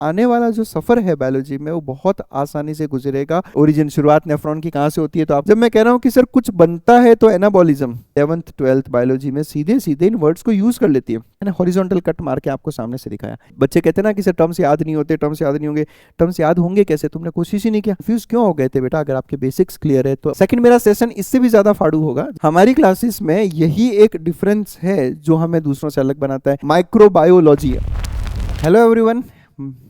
आने वाला जो सफर है बायोलॉजी में वो बहुत आसानी से गुजरेगा। ओरिजिन शुरुआत नेफ्रॉन की कहाँ से होती है, तो आप जब मैं कह रहा हूँ कि सर कुछ बनता है तो एनाबॉलिज्म 11th 12th बायोलॉजी में सीधे सीधे इन वर्ड्स को यूज कर लेती है। मैंने हॉरिजॉन्टल कट मार के आपको सामने से दिखाया। बच्चे कहते हैं ना कि सर टर्म्स याद नहीं होते, टर्म्स याद नहीं होंगे। टर्म्स याद होंगे कैसे, तुमने कोशिश ही नहीं किया। कंफ्यूज क्यों हो गए थे बेटा? अगर आपके बेसिक्स क्लियर है तो सेकंड मेरा सेशन इससे भी ज्यादा फाड़ू होगा। हमारी क्लासेस में यही एक डिफरेंस है जो हमें दूसरों से अलग बनाता है, microbiology. Hello everyone,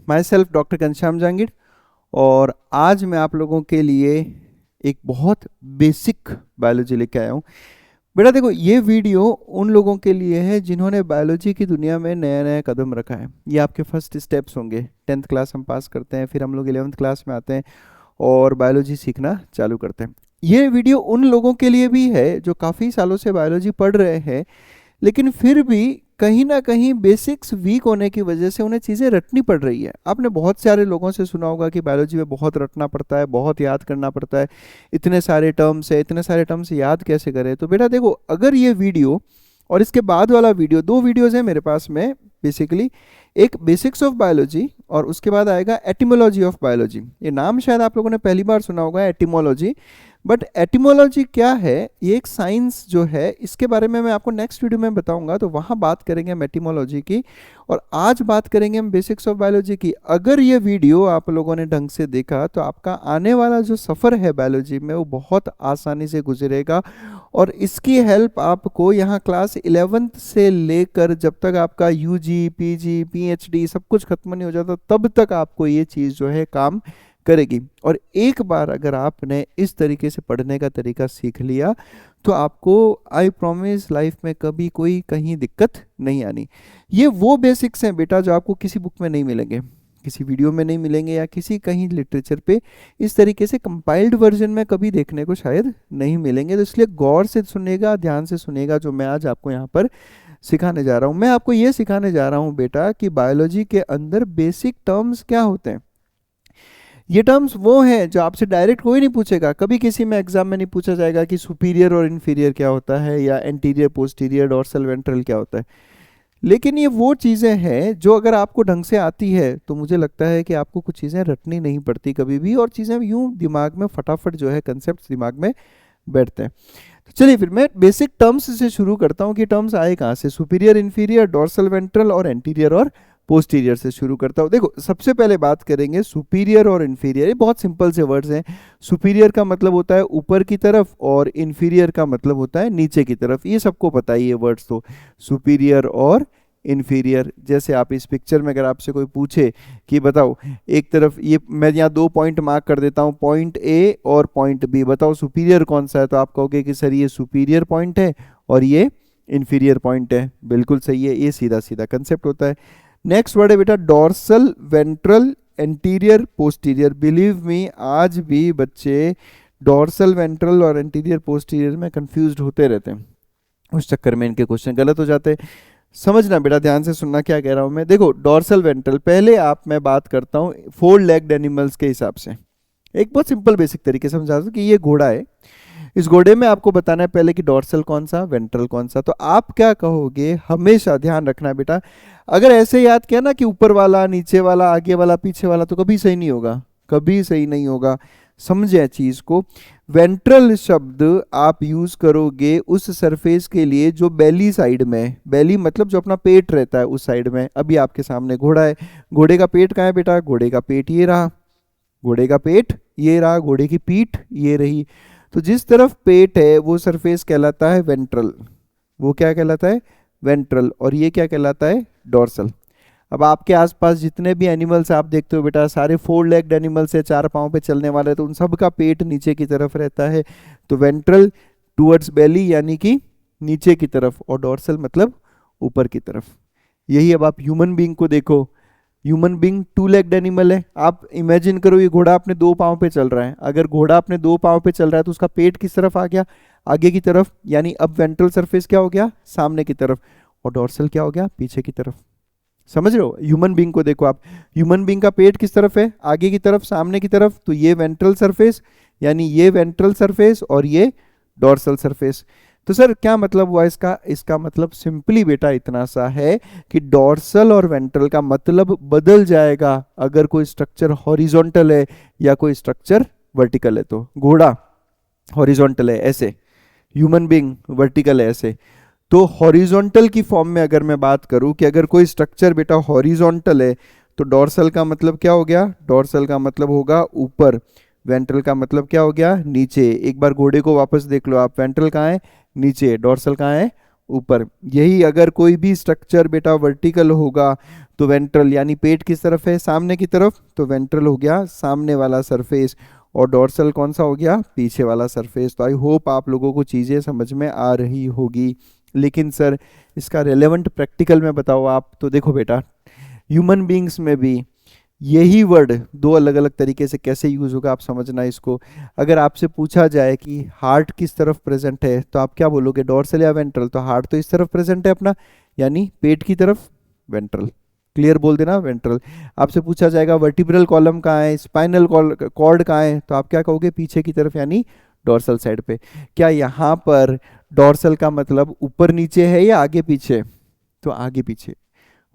my self doctor Ghanshyam Jahangir, और आज मैं आप लोगों के लिए एक बहुत बेसिक बायोलॉजी लेके आया हूँ। बेटा देखो, ये वीडियो उन लोगों के लिए है जिन्होंने बायोलॉजी की दुनिया में नया नया कदम रखा है। ये आपके फर्स्ट स्टेप्स होंगे। 10th क्लास हम पास करते हैं, फिर हम लोग 11th क्लास में आते हैं और बायोलॉजी सीखना चालू करते हैं। ये वीडियो उन लोगों के लिए भी है जो काफ़ी सालों से बायोलॉजी पढ़ रहे हैं, लेकिन फिर भी कहीं ना कहीं बेसिक्स वीक होने की वजह से उन्हें चीज़ें रटनी पड़ रही है। आपने बहुत सारे लोगों से सुना होगा कि बायोलॉजी में बहुत रटना पड़ता है, बहुत याद करना पड़ता है, इतने सारे टर्म्स है, इतने सारे टर्म्स याद कैसे करें। तो बेटा देखो, अगर ये वीडियो और इसके बाद वाला वीडियो, दो वीडियोज़ हैं मेरे पास में बेसिकली, एक बेसिक्स ऑफ बायोलॉजी और उसके बाद आएगा एटिमोलॉजी ऑफ बायोलॉजी। ये नाम शायद आप लोगों ने पहली बार सुना होगा, एटिमोलॉजी। बट एटिमोलॉजी क्या है, ये एक साइंस जो है, इसके बारे में मैं आपको नेक्स्ट वीडियो में बताऊंगा, तो वहाँ बात करेंगे हम एटिमोलॉजी की, और आज बात करेंगे हम बेसिक्स ऑफ बायोलॉजी की। अगर ये वीडियो आप लोगों ने ढंग से देखा तो आपका आने वाला जो सफ़र है बायोलॉजी में वो बहुत आसानी से गुजरेगा, और इसकी हेल्प आपको यहाँ क्लास 11th से लेकर जब तक आपका यूजी, पीजी, पीएचडी सब कुछ खत्म नहीं हो जाता तब तक आपको ये चीज़ जो है काम करेगी। और एक बार अगर आपने इस तरीके से पढ़ने का तरीका सीख लिया तो आपको आई प्रॉमिस लाइफ में कभी कोई कहीं दिक्कत नहीं आनी। ये वो बेसिक्स हैं बेटा जो आपको किसी बुक में नहीं मिलेंगे, किसी वीडियो में नहीं मिलेंगे, या किसी कहीं लिटरेचर पे इस तरीके से कंपाइल्ड वर्जन में कभी देखने को शायद नहीं मिलेंगे। तो इसलिए गौर से सुनेगा, ध्यान से सुनेगा जो मैं आज आपको यहाँ पर सिखाने जा रहा हूँ। मैं आपको ये सिखाने जा रहा हूँ बेटा कि बायोलॉजी के अंदर बेसिक टर्म्स क्या होते हैं। ये टर्म्स वो हैं जो आपसे डायरेक्ट कोई नहीं पूछेगा, कभी किसी में एग्जाम में नहीं पूछा जाएगा कि सुपीरियर और इन्फीरियर क्या होता है, या एंटीरियर, पोस्टीरियर, डोर्सल, वेंट्रल क्या होता है। लेकिन ये वो चीज़ें हैं जो अगर आपको ढंग से आती है तो मुझे लगता है कि आपको कुछ चीज़ें रटनी नहीं पड़ती कभी भी, और चीज़ें यूं दिमाग में फटाफट जो है कंसेप्ट दिमाग में बैठते हैं। तो चलिए फिर मैं बेसिक टर्म्स से शुरू करता हूँ कि टर्म्स आए कहाँ से। सुपीरियर, इन्फीरियर, डोर्सल, वेंट्रल और एंटीरियर और पोस्टीरियर से शुरू करता हूँ। देखो, सबसे पहले बात करेंगे सुपीरियर और इन्फीरियर। ये बहुत सिंपल से वर्ड्स हैं। सुपीरियर का मतलब होता है ऊपर की तरफ और इन्फीरियर का मतलब होता है नीचे की तरफ। ये सबको पता ही है वर्ड्स, तो सुपीरियर और इन्फीरियर। जैसे आप इस पिक्चर में अगर आपसे कोई पूछे कि बताओ, एक तरफ ये मैं यहाँ 2 पॉइंट मार्क कर देता हूँ, पॉइंट ए और पॉइंट बी, बताओ सुपीरियर कौन सा है, तो आप कहोगे कि सर ये सुपीरियर पॉइंट है और ये इन्फीरियर पॉइंट है। बिल्कुल सही है, ये सीधा सीधा कंसेप्ट होता है। नेक्स्ट वर्ड है बेटा dorsal, ventral, anterior, posterior. Believe me, आज भी बच्चे डोर्सल, वेंट्रल और एंटीरियर, पोस्टीरियर में कंफ्यूज्ड होते रहते हैं। उस चक्कर में इनके क्वेश्चन गलत हो जाते हैं। समझना बेटा, ध्यान से सुनना क्या कह रहा हूँ मैं। देखो, डोर्सल, वेंट्रल, पहले मैं बात करता हूँ 4 लेग्ड एनिमल्स के हिसाब से। एक बहुत सिंपल बेसिक तरीके से समझा दूँ कि ये घोड़ा है, इस घोड़े में आपको बताना है पहले कि डोर्सल कौन सा, वेंट्रल कौन सा। तो आप क्या कहोगे, हमेशा ध्यान रखना बेटा, अगर ऐसे याद किया ना कि ऊपर वाला, नीचे वाला, आगे वाला, पीछे वाला, तो कभी सही नहीं होगा, कभी सही नहीं होगा। समझे चीज को। वेंट्रल शब्द आप यूज करोगे उस सरफेस के लिए जो बेली साइड में, बेली मतलब जो अपना पेट रहता है उस साइड में। अभी आपके सामने घोड़ा है, घोड़े का पेट कहाँ है बेटा, घोड़े का पेट ये रहा, घोड़े का पेट ये रहा, घोड़े की पीठ ये रही। तो जिस तरफ पेट है वो सरफेस कहलाता है वेंट्रल, वो क्या कहलाता है, वेंट्रल, और ये क्या कहलाता है, डोर्सल। अब आपके आसपास जितने भी एनिमल्स आप देखते हो बेटा, सारे 4 लेग्ड एनिमल्स है, 4 पाँव पे चलने वाले, तो उन सब का पेट नीचे की तरफ रहता है। तो वेंट्रल टूवर्ड्स बेली यानी कि नीचे की तरफ, और डोर्सल मतलब ऊपर की तरफ। यही अब आप ह्यूमन बीइंग को देखो, ह्यूमन बीइंग 2 लेग्ड एनिमल है। आप इमेजिन करो ये घोड़ा अपने 2 पाँव पे चल रहा है। अगर घोड़ा अपने 2 पाँव पे चल रहा है तो उसका पेट किस तरफ आ गया, आगे की तरफ, यानी अब वेंट्रल सरफेस क्या हो गया, सामने की तरफ, और डोर्सल क्या हो गया, पीछे की तरफ। समझ रहे हो। ह्यूमन बीइंग को देखो आप, ह्यूमन बीइंग का पेट किस तरफ है, आगे की तरफ, सामने की तरफ, तो ये वेंट्रल सरफेस, यानी ये वेंट्रल सरफेस और ये डोर्सल सरफेस। तो सर क्या मतलब हुआ इसका? इसका मतलब सिंपली बेटा इतना सा है कि डॉर्सल और वेंट्रल का मतलब बदल जाएगा अगर कोई स्ट्रक्चर हॉरिजॉन्टल है या कोई स्ट्रक्चर वर्टिकल है। तो घोड़ा हॉरिजॉन्टल है ऐसे, ह्यूमन बीइंग वर्टिकल है ऐसे। तो हॉरिजॉन्टल की फॉर्म में अगर मैं बात करूं कि अगर कोई स्ट्रक्चर बेटा हॉरिजॉन्टल है तो डॉर्सल का मतलब क्या हो गया? डॉर्सल का मतलब होगा ऊपर, वेंट्रल का मतलब क्या हो गया? नीचे। एक बार घोड़े को वापस देख लो आप, वेंट्रल कहाँ है? नीचे। डॉर्सल कहाँ है? ऊपर। यही अगर कोई भी स्ट्रक्चर बेटा वर्टिकल होगा तो वेंट्रल यानी पेट किस तरफ है? सामने की तरफ, तो वेंट्रल हो गया सामने वाला सरफेस, और डॉर्सल कौन सा हो गया? पीछे वाला सरफेस। तो आई होप आप लोगों को चीज़ें समझ में आ रही होगी। लेकिन सर इसका रेलेवेंट प्रैक्टिकल में बताओ आप। तो देखो बेटा, ह्यूमन बीइंग्स में भी यही वर्ड दो अलग अलग तरीके से कैसे यूज होगा आप समझना इसको। अगर आपसे पूछा जाए कि हार्ट किस तरफ प्रेजेंट है तो आप क्या बोलोगे? डॉर्सल या वेंट्रल? तो हार्ट तो इस तरफ प्रेजेंट है अपना, यानी पेट की तरफ, वेंट्रल। क्लियर बोल देना, वेंट्रल। आपसे पूछा जाएगा वर्टिब्रल कॉलम कहाँ है, स्पाइनल कॉर्ड कहाँ है, तो आप क्या कहोगे? पीछे की तरफ यानी डॉर्सल साइड पे। क्या यहाँ पर डॉर्सल का मतलब ऊपर नीचे है या आगे पीछे? तो आगे पीछे।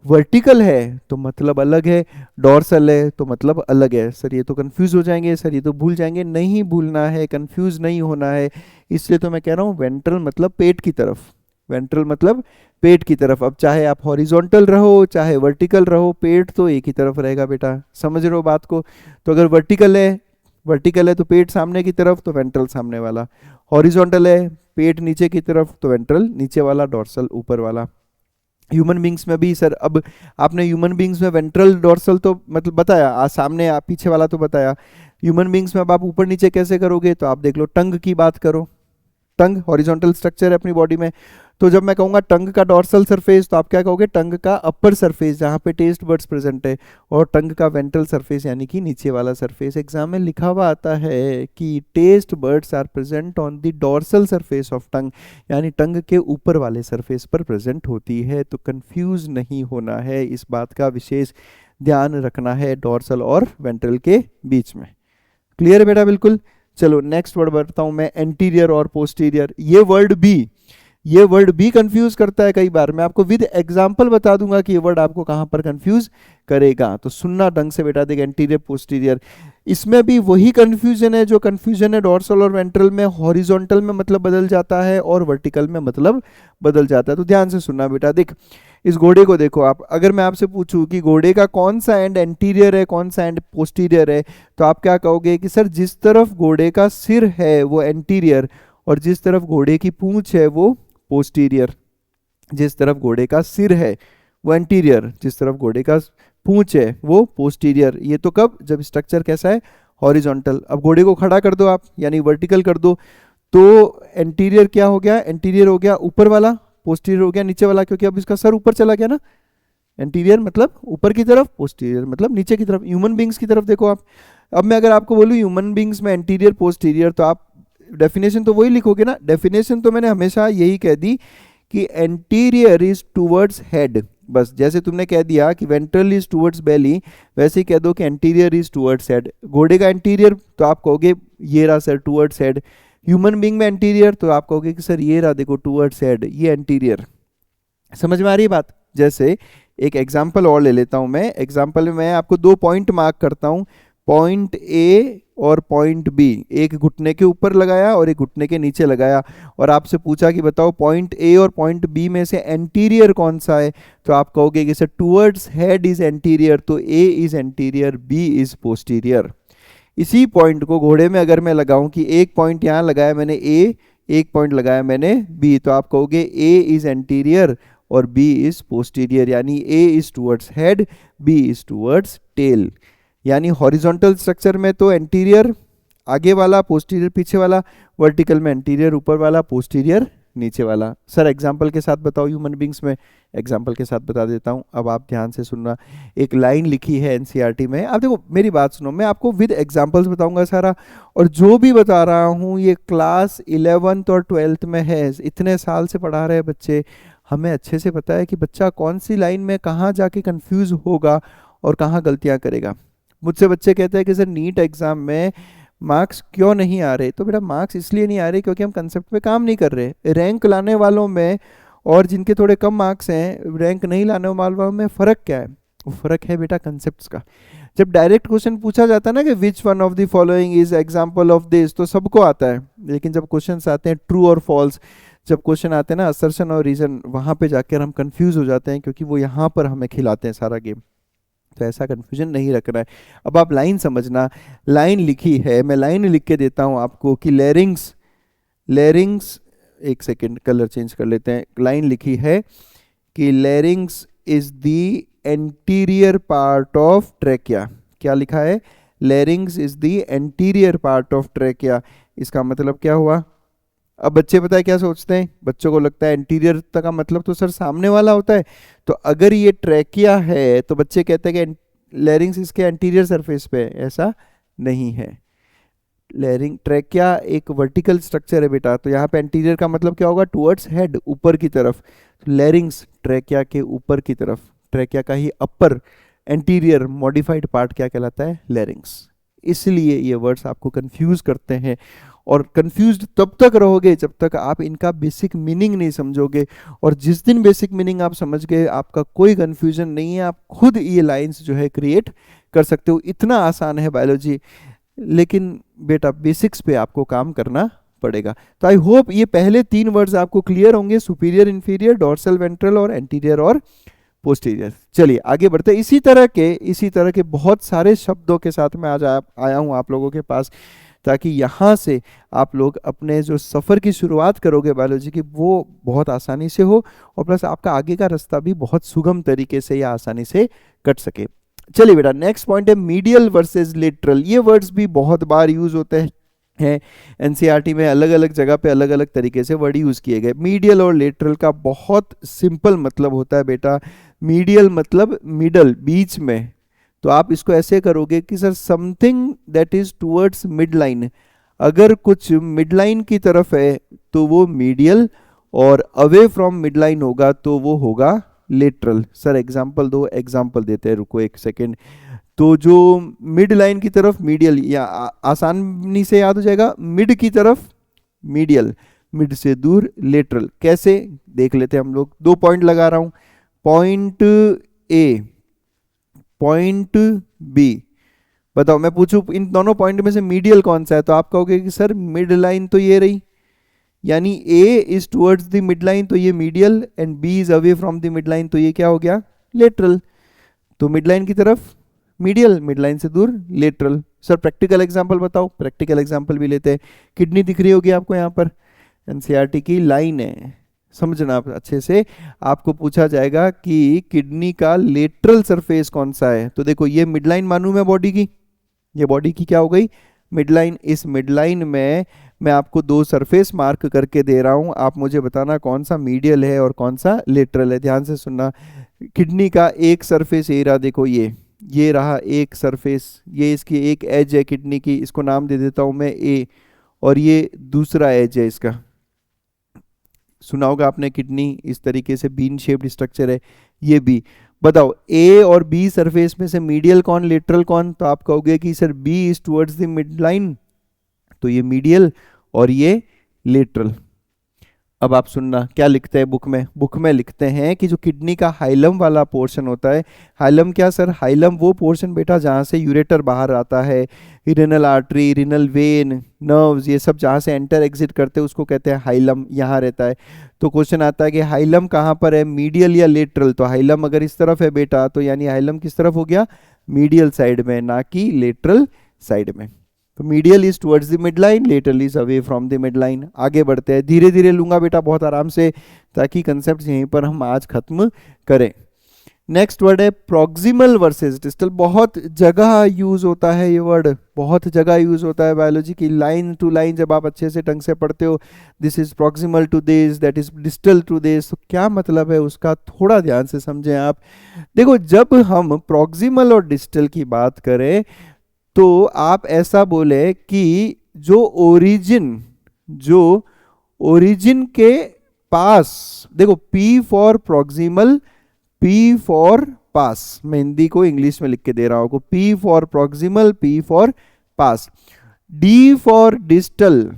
वर्टिकल है तो मतलब अलग है, डॉर्सल है तो मतलब अलग है। सर ये तो कंफ्यूज हो जाएंगे, सर ये तो भूल जाएंगे। नहीं भूलना है, कंफ्यूज नहीं होना है। इसलिए तो मैं कह रहा हूँ वेंट्रल मतलब पेट की तरफ, वेंट्रल मतलब पेट की तरफ। अब चाहे आप हॉरिजॉन्टल रहो चाहे वर्टिकल रहो, पेट तो एक ही तरफ रहेगा बेटा। समझ रहे हो बात को? तो अगर वर्टिकल है तो पेट सामने की तरफ, तो वेंट्रल सामने वाला। हॉरिजॉन्टल है पेट नीचे की तरफ, तो वेंट्रल नीचे वाला, डॉर्सल ऊपर वाला। ह्यूमन बींग्स में भी सर, अब आपने ह्यूमन बींग्स में वेंट्रल डॉर्सल तो मतलब बताया, सामने पीछे वाला तो बताया। ह्यूमन बींग्स में अब आप ऊपर नीचे कैसे करोगे? तो आप देख लो, टंग की बात करो। टंग हॉरिजॉन्टल स्ट्रक्चर है अपनी बॉडी में, तो जब मैं कहूंगा टंग का डॉर्सल सरफेस तो आप क्या कहोगे? टंग का अपर सरफेस जहां पे टेस्ट बर्ड्स प्रेजेंट है, और टंग का वेंट्रल सरफेस यानी कि नीचे वाला सरफेस। एग्जाम में लिखा हुआ आता है कि taste buds are present on the dorsal surface of tongue, यानी टंग के ऊपर वाले सरफेस पर प्रेजेंट होती है। तो कंफ्यूज नहीं होना है, इस बात का विशेष ध्यान रखना है डॉर्सल और वेंट्रल के बीच में। क्लियर है बेटा? बिल्कुल। चलो नेक्स्ट वर्ड बताता हूं मैं, एंटीरियर और पोस्टीरियर। ये वर्ड भी कंफ्यूज करता है कई बार। मैं आपको विद एग्जांपल बता दूंगा कि ये वर्ड आपको कहां पर कंफ्यूज करेगा। तो सुनना ढंग से बेटा, देख एंटीरियर पोस्टीरियर, इसमें भी वही कंफ्यूजन है जो कंफ्यूजन है डॉर्सल और वेंट्रल में। हॉरिजॉन्टल में मतलब बदल जाता है और वर्टिकल में मतलब बदल जाता है। तो ध्यान से सुनना बेटा। देख इस घोड़े को देखो आप, अगर मैं आपसे पूछूं कि घोड़े का कौन सा एंड एंटीरियर है कौन सा एंड पोस्टीरियर है, तो आप क्या कहोगे कि सर जिस तरफ घोड़े का सिर है वो एंटीरियर, और जिस तरफ घोड़े की पूंछ है वो पोस्टीरियर। जिस तरफ घोड़े का सिर है वो एंटीरियर, जिस तरफ घोड़े का पूंछ है वो पोस्टीरियर। ये तो कब? जब स्ट्रक्चर कैसा है? हॉरिजॉन्टल। अब घोड़े को खड़ा कर दो आप, यानी वर्टिकल कर दो, तो एंटीरियर क्या हो गया? एंटीरियर हो गया ऊपर वाला, पोस्टीरियर हो गया नीचे वाला, क्योंकि अब इसका सर ऊपर चला गया ना। एंटीरियर मतलब ऊपर की तरफ, पोस्टीरियर मतलब नीचे की तरफ। ह्यूमन बींग्स की तरफ देखो आप। अब मैं अगर आपको बोलूँ ह्यूमन बींग्स में एंटीरियर पोस्टीरियर, तो आप डेफिनेशन तो वही लिखोगे ना। डेफिनेशन तो मैंने हमेशा यही कह दी कि एंटीरियर इज टूवर्ड्स हेड। बस जैसे तुमने कह दिया कि वेंट्रल इज टूवर्ड्स बेली, वैसे ही कह दो कि एंटीरियर इज टूवर्ड्स हेड। घोड़े का एंटीरियर तो आप कहोगे ये रहा sir towards head. Human being में एंटीरियर तो आप कहोगे कि सर ये रहा देखो टूवर्ड्स हेड, ये एंटीरियर। समझ में आ रही है बात? जैसे एक एग्जाम्पल और ले लेता हूं मैं। एग्जाम्पल में मैं आपको 2 पॉइंट मार्क करता हूं, पॉइंट ए और पॉइंट बी। एक घुटने के ऊपर लगाया और एक घुटने के नीचे लगाया, और आपसे पूछा कि बताओ पॉइंट ए और पॉइंट बी में से एंटीरियर कौन सा है, तो आप कहोगे कि sir towards head is anterior, तो A is anterior, B is posterior. इसी पॉइंट को घोड़े में अगर मैं लगाऊं कि एक पॉइंट यहाँ लगाया मैंने ए, एक पॉइंट लगाया मैंने बी, तो आप कहोगे ए इज एंटीरियर और बी इज पोस्टीरियर, यानी A is towards head, B is towards tail. यानी हॉरिजॉन्टल स्ट्रक्चर में तो एंटीरियर आगे वाला, पोस्टीरियर पीछे वाला। वर्टिकल में एंटीरियर ऊपर वाला, पोस्टीरियर नीचे वाला। सर एग्जाम्पल के साथ बताओ ह्यूमन बींग्स में। एग्जाम्पल के साथ बता देता हूँ, अब आप ध्यान से सुनना। एक लाइन लिखी है एनसीईआरटी में, आप देखो मेरी बात सुनो, मैं आपको विद एग्जाम्पल्स बताऊंगा सारा, और जो भी बता रहा हूँ ये क्लास 11th और 12th में है। इतने साल से पढ़ा रहे बच्चे, हमें अच्छे से पता है कि बच्चा कौन सी लाइन में कहाँ जाके कंफ्यूज होगा और कहाँ गलतियाँ करेगा। मुझसे बच्चे कहते हैं कि सर नीट एग्जाम में मार्क्स क्यों नहीं आ रहे? तो बेटा मार्क्स इसलिए नहीं आ रहे क्योंकि हम कंसेप्ट पे काम नहीं कर रहे। रैंक लाने वालों में और जिनके थोड़े कम मार्क्स हैं, रैंक नहीं लाने वालों में फ़र्क क्या है? वो फ़र्क है बेटा कंसेप्ट्स का। जब डायरेक्ट क्वेश्चन पूछा जाता है ना कि which one of the following is example of this, तो सबको आता है। लेकिन जब क्वेश्चन आते हैं ट्रू और फॉल्स, जब क्वेश्चन आते हैं ना असर्शन और रीजन, वहाँ पे जाकर हम कंफ्यूज हो जाते हैं, क्योंकि वो यहाँ पर हमें खिलाते हैं सारा गेम। तो ऐसा कंफ्यूजन नहीं रखना है। अब आप लाइन समझना, लाइन लिखी है, मैं लाइन लिख के देता हूँ आपको कि लैरिंग्स, लैरिंग्स, एक सेकेंड कलर चेंज कर लेते हैं। लाइन लिखी है कि लैरिंग्स is the anterior part of trachea. क्या लिखा है? लैरिंग्स is the anterior part of trachea. इसका मतलब क्या हुआ? अब बच्चे पता है क्या सोचते हैं? बच्चों को लगता है एंटीरियर तक का मतलब तो सर सामने वाला होता है। तो अगर ये ट्रेकिया है तो बच्चे कहते हैं कि लैरिंग्स इसके एंटीरियर सरफेस पे है। ऐसा नहीं है। लैरिंग ट्रेकिया एक वर्टिकल स्ट्रक्चर है बेटा, तो यहाँ पे एंटीरियर का मतलब क्या होगा? टुवर्ड्स हेड, ऊपर की तरफ। लैरिंग्स ट्रेकिया के ऊपर की तरफ, ट्रेकिया का ही अपर एंटीरियर मॉडिफाइड पार्ट क्या कहलाता है? लैरिंग्स। इसलिए ये वर्ड्स आपको कंफ्यूज करते हैं, और कंफ्यूज्ड तब तक रहोगे जब तक आप इनका बेसिक मीनिंग नहीं समझोगे। और जिस दिन बेसिक मीनिंग आप समझ गए, आपका कोई कंफ्यूजन नहीं है, आप खुद ये लाइंस जो है क्रिएट कर सकते हो। इतना आसान है बायोलॉजी, लेकिन बेटा बेसिक्स पे आपको काम करना पड़ेगा। तो आई होप ये पहले 3 वर्ड्स आपको क्लियर होंगे, सुपीरियर, इंफीरियर, डोर्सल वेंट्रल और एंटीरियर और पोस्टीरियर। चलिए आगे बढ़ते हैं। इसी तरह के बहुत सारे शब्दों के साथ मैं आज आया हूँ आप लोगों के पास, ताकि यहाँ से आप लोग अपने जो सफ़र की शुरुआत करोगे बायोलॉजी की, वो बहुत आसानी से हो, और प्लस आपका आगे का रास्ता भी बहुत सुगम तरीके से या आसानी से कट सके। चलिए बेटा, नेक्स्ट पॉइंट है मीडियल वर्सेस लेटरल। ये वर्ड्स भी बहुत बार यूज होते हैं एनसीईआरटी में, अलग अलग जगह पे अलग अलग तरीके से वर्ड यूज किए गए। मीडियल और लेटरल का बहुत सिंपल मतलब होता है बेटा, मीडियल मतलब मिडल, बीच में। तो आप इसको ऐसे करोगे कि sir something that is towards mid line. अगर कुछ मिड लाइन की तरफ है तो वो मीडियल, और अवे फ्रॉम मिड लाइन होगा तो वो होगा लेटरल। सर एग्जाम्पल दो, एग्जाम्पल देते हैं, रुको एक सेकेंड। तो जो मिड लाइन की तरफ मीडियल, या आसानी से याद हो जाएगा, मिड की तरफ मीडियल, मिड से दूर लेटरल। कैसे देख लेते हैं हम लोग। 2 पॉइंट लगा रहा हूं, पॉइंट ए, पॉइंट बी। बताओ, मैं पूछूं इन दोनों पॉइंट में से मीडियल कौन सा है, तो आप कहोगे कि सर मिड लाइन तो ये रही, यानी A is towards the mid line तो ये medial, and B is away from the mid line तो ये क्या हो गया? लेटरल। तो मिड लाइन की तरफ मीडियल, मिड लाइन से दूर लेटरल। सर प्रैक्टिकल एग्जांपल बताओ। प्रैक्टिकल एग्जांपल भी लेते हैं। किडनी दिख रही होगी आपको यहाँ पर, एनसीईआरटी की लाइन है, समझना आप अच्छे से। आपको पूछा जाएगा कि किडनी का लेटरल सरफेस कौन सा है, तो देखो ये मिड लाइन मानूं मैं बॉडी की, ये बॉडी की क्या हो गई? Mid line. इस मिड लाइन में मैं आपको 2 सरफेस मार्क करके दे रहा हूं, आप मुझे बताना कौन सा मीडियल है और कौन सा लेटरल है। ध्यान से सुनना। किडनी का एक सरफेस ये रहा, देखो ये रहा एक सरफेस, ये इसकी एक एज है किडनी की, इसको नाम दे देता हूं मैं ए, और ये दूसरा एज है इसका। सुना होगा आपने किडनी इस तरीके से बीन शेप्ड स्ट्रक्चर है, ये बी। बताओ ए और बी सरफेस में से मीडियल कौन, लेटरल कौन? तो आप कहोगे कि sir B is towards the mid line, तो ये मीडियल और ये लेटरल। अब आप सुनना क्या लिखते हैं बुक में। बुक में लिखते हैं कि जो किडनी का हाइलम वाला पोर्शन होता है, हाइलम क्या सर? हाइलम वो पोर्शन बेटा जहाँ से यूरेटर बाहर आता है, renal artery, renal vein, nerves, ये सब जहाँ से एंटर एग्जिट करते हैं उसको कहते हैं हाइलम, यहाँ रहता है। तो क्वेश्चन आता है कि हाइलम कहाँ पर है, मीडियल या लेटरल? तो हाइलम अगर इस तरफ है बेटा, तो यानी हाइलम किस तरफ हो गया? मीडियल साइड में, ना कि लेटरल साइड में। तो medial is towards the mid line, lateral is away from the mid line. आगे बढ़ते हैं, धीरे धीरे लूंगा बेटा बहुत आराम से, ताकि कंसेप्ट यहीं पर हम आज खत्म करें। नेक्स्ट वर्ड है प्रॉक्सिमल वर्सेस डिस्टल। बहुत जगह यूज होता है ये वर्ड, बहुत जगह यूज होता है बायोलॉजी की। लाइन टू लाइन जब आप अच्छे से ढंग से पढ़ते हो, this is proximal to this, that is distal to this, तो क्या मतलब है उसका थोड़ा ध्यान से समझें आप। देखो जब हम प्रॉक्सिमल और डिस्टल की बात करें तो आप ऐसा बोले कि जो ओरिजिन के पास, देखो P for proximal, P for पास, मैं हिंदी को इंग्लिश में लिख के दे रहा हूं, P for proximal, P for pass. D for distal,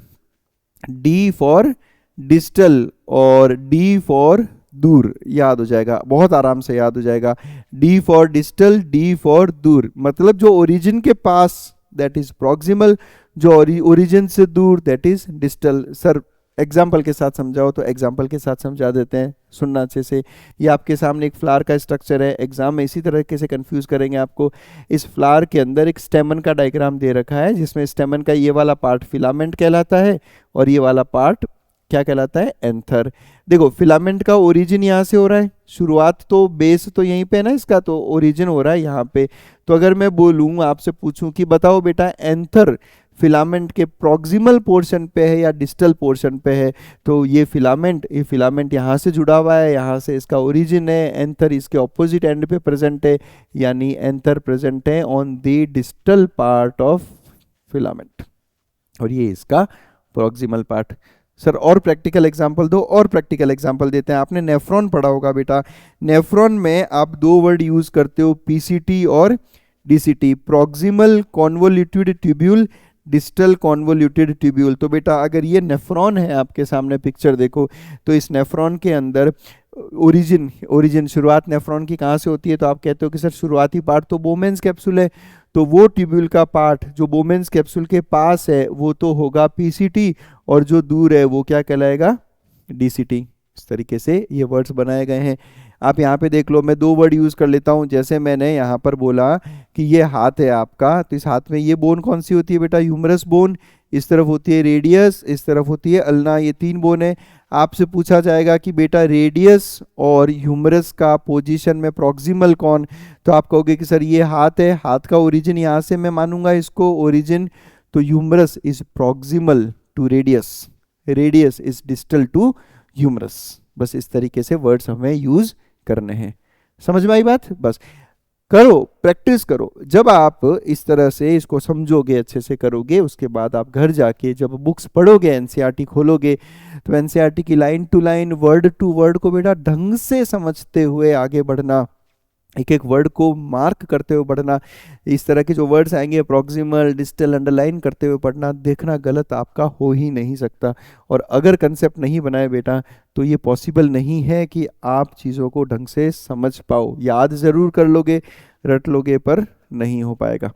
D for distal और डी फॉर दूर, याद हो जाएगा, बहुत आराम से याद हो जाएगा। D for distal, D for दूर, मतलब जो ओरिजिन के पास दैट इज प्रॉक्सिमल, जो ओरिजिन से दूर that is distal. Sir example के साथ समझाओ, तो एग्जाम्पल के साथ समझा देते हैं, सुनना अच्छे से। ये आपके सामने एक फ्लावर का स्ट्रक्चर है, एग्जाम में इसी तरीके से कंफ्यूज करेंगे आपको। इस फ्लावर के अंदर एक स्टेमन का डायग्राम दे रखा है, जिसमें स्टेमन का ये वाला पार्ट फिलामेंट कहलाता है और ये वाला पार्ट क्या कहलाता है, एंथर। देखो फिलामेंट का ओरिजिन यहाँ से हो रहा है, शुरुआत तो बेस तो यहीं पे है ना इसका, तो ओरिजिन हो रहा है यहाँ पे। तो अगर मैं बोलूँ आपसे पूछूं कि बताओ बेटा एंथर फिलामेंट के प्रॉक्सिमल पोर्शन पे है या डिस्टल पोर्शन पे है, तो ये फिलामेंट यहाँ से जुड़ा हुआ है, यहाँ से इसका ओरिजिन है। एंथर इसके ऑपोजिट एंड पे प्रेजेंट है, यानी एंथर प्रेजेंट है on the distal part of filament और ये इसका प्रॉक्सिमल पार्ट। सर और प्रैक्टिकल एग्जांपल दो, और प्रैक्टिकल एग्जांपल देते हैं। आपने नेफ्रॉन पढ़ा होगा बेटा, नेफ्रॉन में आप दो वर्ड यूज करते हो, पीसीटी और DCT, proximal convoluted tubule, distal convoluted tubule. तो बेटा अगर ये नेफ्रॉन है, आपके सामने पिक्चर देखो, तो इस नेफ्रॉन के अंदर ओरिजिन शुरुआत नेफ्रॉन की कहाँ से होती है, तो आप कहते हो कि सर शुरुआती पार्ट तो बोमेन्स कैप्सूल है, तो वो ट्यूब्यूल का पार्ट जो बोमेन्स कैप्सूल के पास है वो तो होगा पीसीटी, और जो दूर है वो क्या कहलाएगा, डीसीटी। इस तरीके से ये वर्ड्स बनाए गए हैं। आप यहाँ पे देख लो, मैं दो वर्ड यूज कर लेता हूँ। जैसे मैंने यहाँ पर बोला कि ये हाथ है आपका, तो इस हाथ में ये बोन कौन सी होती है बेटा, ह्यूमरस बोन। इस तरफ होती है रेडियस, इस तरफ होती है अल्ना, ये तीन बोन है। आपसे पूछा जाएगा कि बेटा रेडियस और ह्यूमरस का पोजीशन में प्रॉक्सिमल कौन, तो आप कहोगे कि सर ये हाथ है, हाथ का ओरिजिन यहाँ से मैं मानूंगा इसको ओरिजिन, तो humerus is proximal to radius, radius is distal to humerus. बस इस तरीके से वर्ड्स हमें यूज करने हैं। समझ में आई बात? बस करो, प्रैक्टिस करो। जब आप इस तरह से इसको समझोगे, अच्छे से करोगे, उसके बाद आप घर जाके जब बुक्स पढ़ोगे, एनसीईआरटी खोलोगे, तो एनसीईआरटी की line to line, word to word को बेटा ढंग से समझते हुए आगे बढ़ना, एक एक वर्ड को मार्क करते हुए पढ़ना। इस तरह के जो वर्ड्स आएंगे प्रॉक्सिमल, डिस्टल, अंडरलाइन करते हुए पढ़ना, देखना गलत आपका हो ही नहीं सकता। और अगर कंसेप्ट नहीं बनाए बेटा, तो ये पॉसिबल नहीं है कि आप चीज़ों को ढंग से समझ पाओ। याद ज़रूर कर लोगे, रट लोगे, पर नहीं हो पाएगा।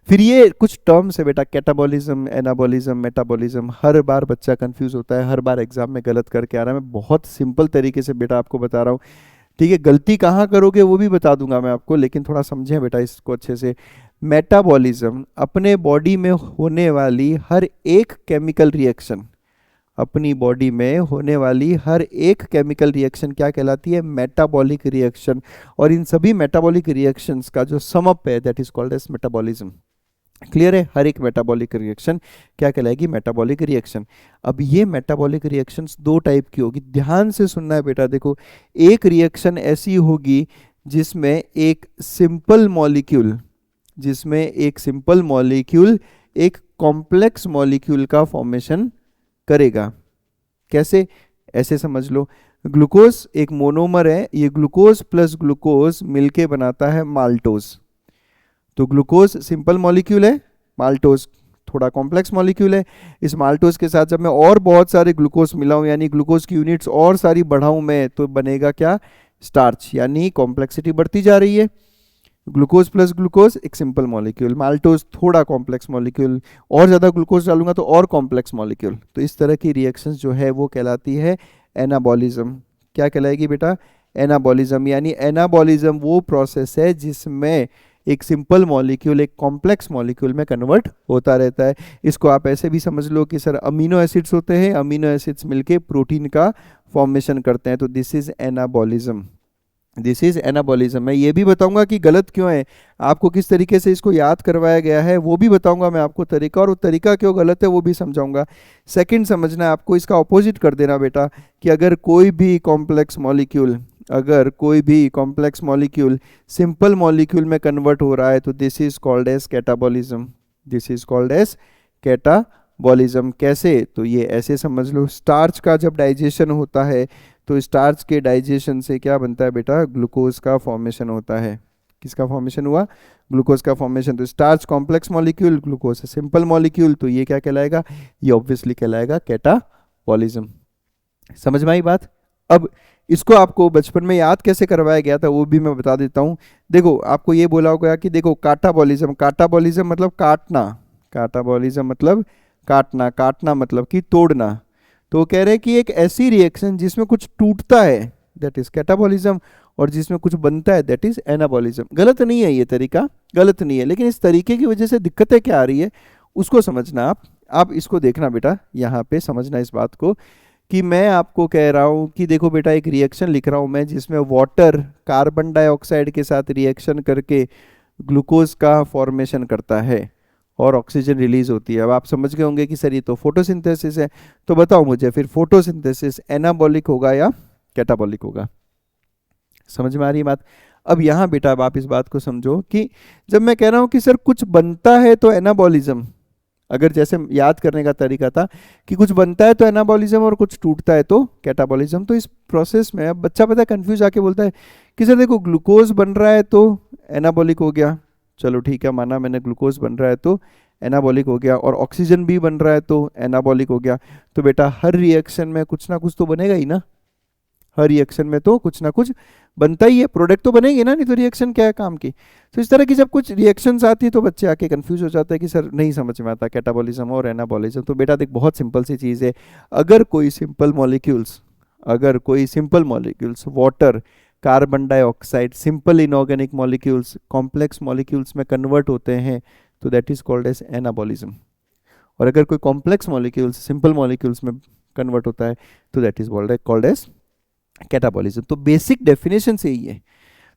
फिर ये कुछ टर्म्स है बेटा, कैटाबॉलिज्म, एनाबॉलिज्म, मेटाबॉलिज्म, हर बार बच्चा कंफ्यूज होता है, हर बार एग्जाम में गलत करके आ रहा है। मैं बहुत सिंपल तरीके से बेटा आपको बता रहा हूँ, ठीक है? गलती कहाँ करोगे वो भी बता दूंगा मैं आपको, लेकिन थोड़ा समझें बेटा इसको अच्छे से। मेटाबॉलिज्म अपने बॉडी में होने वाली हर एक केमिकल रिएक्शन, अपनी बॉडी में होने वाली हर एक केमिकल रिएक्शन क्या कहलाती है, मेटाबॉलिक रिएक्शन। और इन सभी मेटाबॉलिक रिएक्शंस का जो सम अप है that is called as metabolism. Clear है? हर एक मेटाबॉलिक रिएक्शन क्या कहलाएगी, मेटाबॉलिक रिएक्शन। अब ये मेटाबॉलिक रिएक्शंस दो टाइप की होगी, ध्यान से सुनना है बेटा। देखो, एक रिएक्शन ऐसी होगी जिसमें एक सिंपल मॉलिक्यूल, एक कॉम्प्लेक्स मॉलिक्यूल का फॉर्मेशन करेगा। कैसे? ऐसे समझ लो, ग्लूकोज एक मोनोमर है, ये ग्लूकोज प्लस ग्लूकोज मिलके बनाता है माल्टोज। तो ग्लूकोज सिंपल मॉलिक्यूल है, माल्टोज थोड़ा कॉम्प्लेक्स मॉलिक्यूल है। इस माल्टोज के साथ जब मैं और बहुत सारे ग्लूकोज मिलाऊं, यानी ग्लूकोज की यूनिट्स और सारी बढ़ाऊं मैं, तो बनेगा क्या, स्टार्च, यानी कॉम्प्लेक्सिटी बढ़ती जा रही है। ग्लूकोज प्लस ग्लूकोज एक सिंपल मॉलिक्यूल, माल्टोज थोड़ा कॉम्प्लेक्स मॉलिक्यूल, और ज़्यादा ग्लूकोज डालूंगा तो और कॉम्प्लेक्स मॉलिक्यूल। तो इस तरह की रिएक्शंस जो है वो कहलाती है एनाबॉलिज्म। क्या कहलाएगी बेटा, एनाबॉलिज्म। यानी एनाबॉलिज्म वो प्रोसेस है जिसमें एक सिंपल मॉलिक्यूल एक कॉम्प्लेक्स मॉलिक्यूल में कन्वर्ट होता रहता है। इसको आप ऐसे भी समझ लो कि सर अमीनो एसिड्स होते हैं, अमीनो एसिड्स मिलके प्रोटीन का फॉर्मेशन करते हैं, तो this is anabolism, this is anabolism. मैं ये भी बताऊंगा कि गलत क्यों है, आपको किस तरीके से इसको याद करवाया गया है वो भी बताऊंगा मैं आपको तरीका, और वो तरीका क्यों गलत है वो भी समझाऊंगा। सेकंड समझना है आपको, इसका ऑपोजिट कर देना बेटा, कि अगर कोई भी कॉम्प्लेक्स मॉलिक्यूल सिंपल मॉलिक्यूल में कन्वर्ट हो रहा है, तो this is called as catabolism, this is called as catabolism. कैसे? तो ये ऐसे समझ लो, स्टार्च का जब डाइजेशन होता है, तो स्टार्च के डाइजेशन से क्या बनता है बेटा, ग्लूकोज का फॉर्मेशन होता है। किसका फॉर्मेशन हुआ, ग्लूकोज का फॉर्मेशन। तो स्टार्च कॉम्प्लेक्स मॉलिक्यूल, ग्लूकोज है सिंपल मॉलिक्यूल, तो ये क्या कहलाएगा, ये ऑब्वियसली कहलाएगा कैटाबॉलिज्म। समझ में आई बात। अब इसको आपको बचपन में याद कैसे करवाया गया था वो भी मैं बता देता हूँ। देखो आपको ये बोला होगा कि देखो काटाबॉलिज्म, काटाबॉलिज्म मतलब काटना, काटाबॉलिज्म मतलब काटना, काटना मतलब कि तोड़ना। तो वो कह रहे हैं कि एक ऐसी रिएक्शन जिसमें कुछ टूटता है दैट इज कैटाबॉलिज्म, और जिसमें कुछ बनता है दैट इज एनाबॉलिज्म। गलत नहीं है ये तरीका, गलत नहीं है, लेकिन इस तरीके की वजह से दिक्कतें क्या आ रही है उसको समझना आप इसको देखना बेटा, यहाँ पे समझना इस बात को कि मैं आपको कह रहा हूँ कि देखो बेटा एक रिएक्शन लिख रहा हूँ मैं जिसमें वाटर कार्बन डाइऑक्साइड के साथ रिएक्शन करके ग्लूकोज का फॉर्मेशन करता है और ऑक्सीजन रिलीज होती है। अब आप समझ गए होंगे कि सर ये तो फोटोसिंथेसिस है, तो बताओ मुझे फिर फोटोसिंथेसिस एनाबॉलिक होगा या कैटाबॉलिक होगा। समझ में आ रही है बात। अब यहाँ बेटा अब आप इस बात को समझो कि जब मैं कह रहा हूँ कि सर कुछ बनता है तो एनाबॉलिज्म, अगर जैसे याद करने का तरीका था कि कुछ बनता है तो एनाबॉलिज्म और कुछ टूटता है तो कैटाबॉलिज्म, तो इस प्रोसेस में अब बच्चा पता है कंफ्यूज आके बोलता है कि सर देखो ग्लूकोज बन रहा है तो एनाबॉलिक हो गया, चलो ठीक है माना मैंने, ग्लूकोज बन रहा है तो एनाबॉलिक हो गया, और ऑक्सीजन भी बन रहा है तो एनाबॉलिक हो गया। तो बेटा हर रिएक्शन में कुछ ना कुछ तो बनेगा ही ना, हर रिएक्शन में तो कुछ ना कुछ बनता ही है, प्रोडक्ट तो बनेगी ना, नहीं तो रिएक्शन क्या है काम की। तो इस तरह की जब कुछ रिएक्शंस आती है तो बच्चे आके कंफ्यूज हो जाते हैं कि सर नहीं समझ में आता कैटाबॉलिज्म और एनाबॉलिज्म। तो बेटा देख बहुत सिंपल सी चीज़ है, अगर कोई सिंपल मॉलिक्यूल्स, अगर कोई simple molecules water carbon dioxide simple inorganic molecules complex molecules में कन्वर्ट होते हैं तो that is called as anabolism, और अगर कोई कॉम्प्लेक्स मॉलिक्यूल्स सिंपल मॉलिक्यूल्स में कन्वर्ट होता है तो that is called as catabolism. तो बेसिक डेफिनेशन से ही है,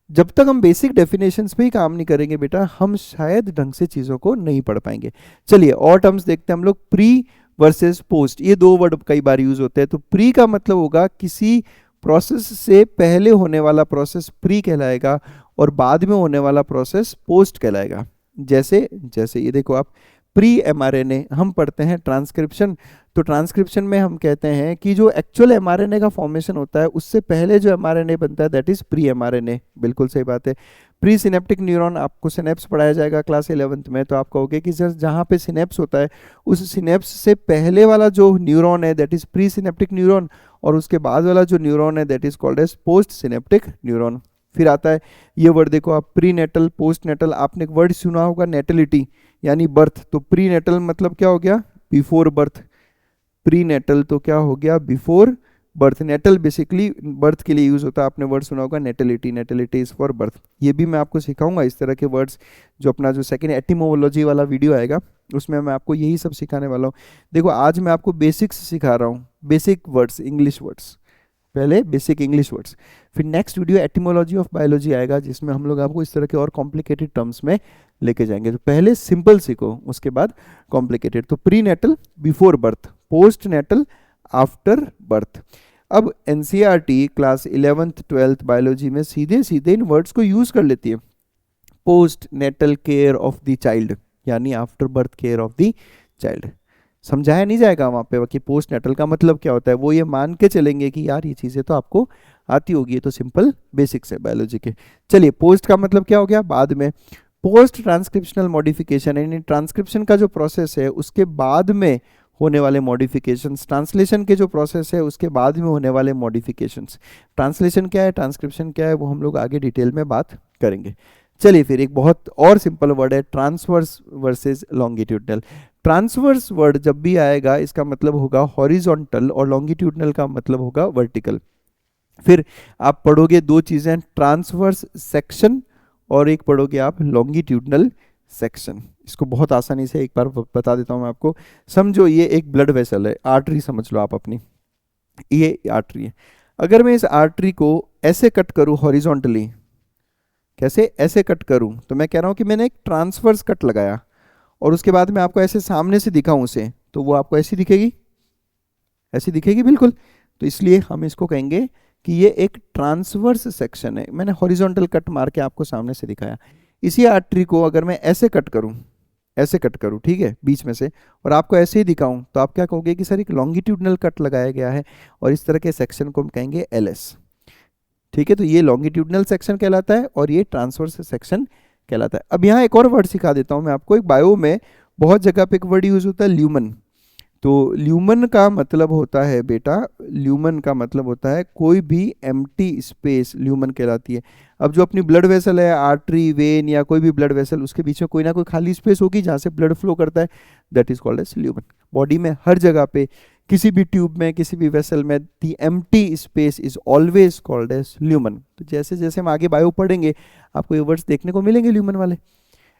जब तक हम बेसिक डेफिनेशंस पे ही काम नहीं करेंगे बेटा हम शायद ढंग से चीज़ों को नहीं पढ़ पाएंगे। चलिए और टर्म्स देखते हैं हम लोग, प्री वर्सेस पोस्ट, ये दो वर्ड कई बार यूज होते हैं। तो प्री का मतलब होगा किसी प्रोसेस से पहले होने वाला प्रोसेस प्री कहलाएगा, और बाद में होने वाला प्रोसेस पोस्ट कहलाएगा। जैसे जैसे ये देखो आप, प्री एमआरएनए हम पढ़ते हैं ट्रांसक्रिप्शन, तो ट्रांसक्रिप्शन में हम कहते हैं कि जो एक्चुअल एमआरएनए का फॉर्मेशन होता है उससे पहले जो एमआरएनए बनता है दैट इज प्री एमआरएनए, बिल्कुल सही बात है। प्री सिनेप्टिक न्यूरॉन, आपको सिनेप्स पढ़ाया जाएगा क्लास 11th में, तो आप कहोगे कि सर जहाँ पे सिनेप्स होता है उस सिनेप्स से पहले वाला जो न्यूरॉन है that is pre synaptic neuron, और उसके बाद वाला जो न्यूरॉन है that is called as post synaptic neuron. फिर आता है ये वर्ड देखो आप, प्री नेटल पोस्ट नेटल, आपने एक वर्ड सुना होगा नेटलिटी यानी बर्थ, तो प्री नेटल मतलब क्या हो गया, बिफोर बर्थ, प्री नेटल तो क्या हो गया, before birth. Natal basically birth के लिए यूज होता है, आपने वर्ड सुना होगा natality, natality is for birth. ये भी मैं आपको सिखाऊंगा इस तरह के वर्ड्स, जो अपना जो सेकंड एटिमोलॉजी वाला वीडियो आएगा उसमें मैं आपको यही सब सिखाने वाला हूँ। देखो आज मैं आपको बेसिक्स सिखा रहा हूँ, बेसिक वर्ड्स इंग्लिश वर्ड्स, पहले बेसिक इंग्लिश वर्ड्स, फिर next video etymology of biology आएगा जिसमें हम लोग आपको इस तरह के और कॉम्प्लिकेटेड टर्म्स में लेके जाएंगे। तो पहले सिंपल सीखो उसके बाद कॉम्प्लिकेटेड। तो prenatal before birth, postnatal after birth. अब NCERT class 11th 12th biology में सीधे सीधे इन वर्ड्स को यूज कर लेती है, postnatal care of the child यानी after birth care of the child. समझाया नहीं जाएगा वहाँ पे कि पोस्ट नेटल का मतलब क्या होता है, वो ये मान के चलेंगे कि यार ये चीज़ें तो आपको आती होगी, ये तो सिंपल बेसिक्स है बायोलॉजी के। चलिए पोस्ट का मतलब क्या हो गया, बाद में। पोस्ट ट्रांसक्रिप्शनल मॉडिफिकेशन यानी ट्रांसक्रिप्शन का जो प्रोसेस है उसके बाद में होने वाले मॉडिफिकेशंस, ट्रांसलेशन के जो प्रोसेस है उसके बाद में होने वाले मॉडिफिकेशंस। ट्रांसलेशन क्या है, ट्रांसक्रिप्शन क्या है, वो हम लोग आगे डिटेल में बात करेंगे। चलिए फिर एक बहुत और सिंपल वर्ड है transverse versus longitudinal. Transverse word जब भी आएगा इसका मतलब होगा हॉरिजॉन्टल, और लॉन्गिट्यूडनल का मतलब होगा वर्टिकल। फिर आप पढ़ोगे दो चीज़ें, ट्रांसवर्स सेक्शन और एक पढ़ोगे आप लॉन्गिट्यूडनल सेक्शन। इसको बहुत आसानी से एक बार बता देता हूँ मैं आपको, समझो ये एक ब्लड वेसल है, आर्टरी समझ लो आप अपनी, ये आर्टरी है। अगर मैं इस आर्टरी को ऐसे कट करूँ हॉरिजॉन्टली, कैसे ऐसे कट करूँ, तो मैं कह रहा हूँ कि मैंने एक ट्रांसवर्स कट लगाया और उसके बाद मैं आपको ऐसे सामने से दिखाऊं उसे, तो वो आपको ऐसी दिखेगी, ऐसी दिखेगी बिल्कुल। तो इसलिए हम इसको कहेंगे कि ये एक ट्रांसवर्स सेक्शन है, मैंने हॉरिजॉन्टल कट मार के आपको सामने से दिखाया। इसी आर्टरी को अगर मैं ऐसे कट करूं, ऐसे कट करूं ठीक है बीच में से, और आपको ऐसे ही दिखाऊं, तो आप क्या कहोगे कि सर एक लॉन्गिट्यूडनल कट लगाया गया है, और इस तरह के सेक्शन को हम कहेंगे एलएस। ठीक है, तो ये लॉन्गिट्यूडनल सेक्शन कहलाता है और ये ट्रांसवर्स सेक्शन कहलाता है। अब यहाँ एक और वर्ड सिखा देता हूँ मैं आपको। एक बायो में बहुत जगह पे एक वर्ड यूज होता है ल्यूमन। तो ल्यूमन का मतलब होता है बेटा, ल्यूमन का मतलब होता है कोई भी एम्प्टी स्पेस ल्यूमन कहलाती है। अब जो अपनी ब्लड वेसल है, आर्टरी, वेन या कोई भी ब्लड वेसल, उसके बीच में कोई ना कोई खाली स्पेस होगी जहाँ से ब्लड फ्लो करता है, that is called as lumen. Body में हर जगह पे, किसी भी ट्यूब में, किसी भी वेसल में, the empty space is always called as lumen. तो जैसे जैसे हम आगे बायो पढ़ेंगे आपको ये वर्ड्स देखने को मिलेंगे ल्यूमन वाले।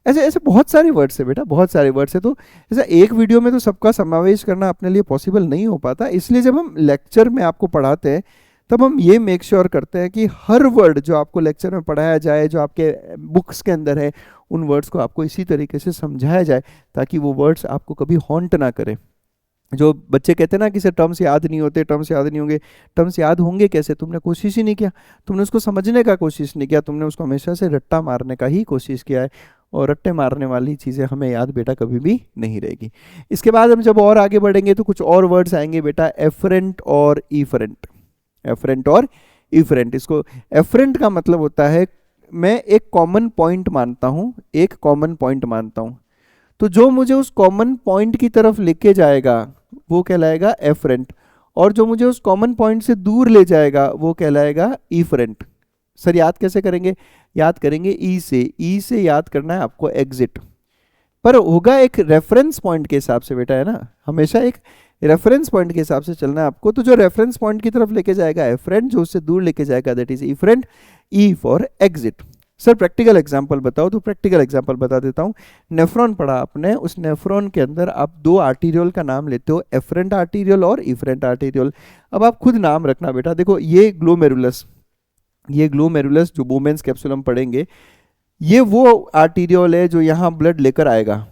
ऐसे ऐसे बहुत सारे वर्ड्स है बेटा, बहुत सारे वर्ड्स है। तो ऐसा एक वीडियो में तो सबका समावेश करना अपने लिए पॉसिबल नहीं हो पाता, इसलिए जब हम लेक्चर में आपको पढ़ाते हैं तब हम ये मेक श्योर करते हैं कि हर वर्ड जो आपको लेक्चर में पढ़ाया जाए, जो आपके बुक्स के अंदर है, उन वर्ड्स को आपको इसी तरीके से समझाया जाए ताकि वो वर्ड्स आपको कभी हॉन्ट ना करें। जो बच्चे कहते हैं ना कि सर टर्म्स याद नहीं होते, टर्म्स याद नहीं होंगे। टर्म्स याद होंगे कैसे? तुमने कोशिश ही नहीं किया, तुमने उसको समझने का कोशिश नहीं किया, तुमने उसको हमेशा से रट्टा मारने का ही कोशिश किया है, और रट्टे मारने वाली चीज़ें हमें याद बेटा कभी भी नहीं रहेगी। इसके बाद हम जब और आगे बढ़ेंगे तो कुछ और वर्ड्स आएंगे बेटा, एफरेंट और ईफरेंट। एफरेंट और ईफरेंट, इसको एफरेंट का मतलब होता है मैं एक कॉमन पॉइंट मानता हूँ, एक कॉमन पॉइंट मानता हूँ, तो जो मुझे उस कॉमन पॉइंट की तरफ लेके जाएगा वो कहलाएगा एफरेंट, और जो मुझे उस कॉमन पॉइंट से दूर ले जाएगा वो कहलाएगा ईफरेंट। सर याद कैसे करेंगे? याद करेंगे ई से। ई से याद करना है आपको एग्जिट, पर होगा एक रेफरेंस पॉइंट के हिसाब से बेटा, है ना, हमेशा एक रेफरेंस पॉइंट के हिसाब से चलना है आपको। तो जो रेफरेंस पॉइंट की तरफ लेके जाएगा एफरेंट, जो उससे दूर लेके जाएगा that is efferent. E for exit. Sir practical example बताओ, तो प्रैक्टिकल एग्जांपल बता देता हूँ। नेफ्रॉन पढ़ा आपने, उस नेफ्रॉन के अंदर आप दो आर्टीरियल का नाम लेते हो, एफरेंट आर्टीरियल और ईफरेंट आर्टीरियल। अब आप खुद नाम रखना बेटा। देखो ये ग्लोमेरुलस, ये ग्लोमेरुलस जो वुमेन्स कैप्सूल हम पढ़ेंगे, ये वो आर्टीरियल है जो यहाँ ब्लड लेकर आएगा,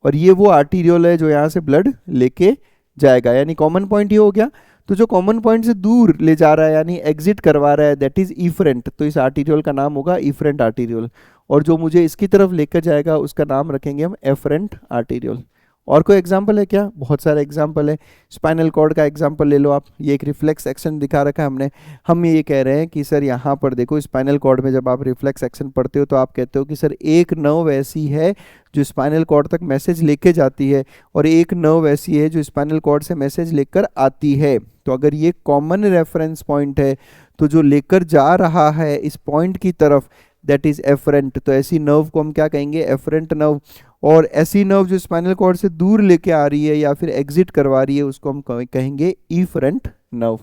और ये वो आर्टीरियल है जो यहाँ से ब्लड लेके जाएगा, यानी कॉमन पॉइंट ये हो गया। तो जो कॉमन पॉइंट से दूर ले जा रहा है यानी एग्जिट करवा रहा है दैट इज ईफरेंट, तो इस आर्टीरियल का नाम होगा ईफरेंट आर्टीरियल, और जो मुझे इसकी तरफ लेकर जाएगा उसका नाम रखेंगे हम एफरेंट आर्टीरियल। और कोई एग्जाम्पल है क्या? बहुत सारे एग्जाम्पल है। स्पाइनल कॉर्ड का एग्जाम्पल ले लो आप, ये एक रिफ्लेक्स एक्शन दिखा रखा है हमने। हम ये कह रहे हैं कि सर यहाँ पर देखो स्पाइनल कॉर्ड में जब आप रिफ्लेक्स एक्शन पढ़ते हो तो आप कहते हो कि सर एक नर्व ऐसी है जो स्पाइनल कॉर्ड तक मैसेज लेके जाती है, और एक नर्व ऐसी है जो स्पाइनल कॉर्ड से मैसेज लेकर आती है। तो अगर ये कॉमन रेफरेंस पॉइंट है तो जो लेकर जा रहा है इस पॉइंट की तरफ दैट इज एफरेंट, तो ऐसी नर्व को हम क्या कहेंगे? Efferent nerve. और ऐसी नर्व जो स्पाइनल कॉर्ड से दूर लेके आ रही है या फिर एग्जिट करवा रही है उसको हम कहेंगे ईफरेंट नर्व।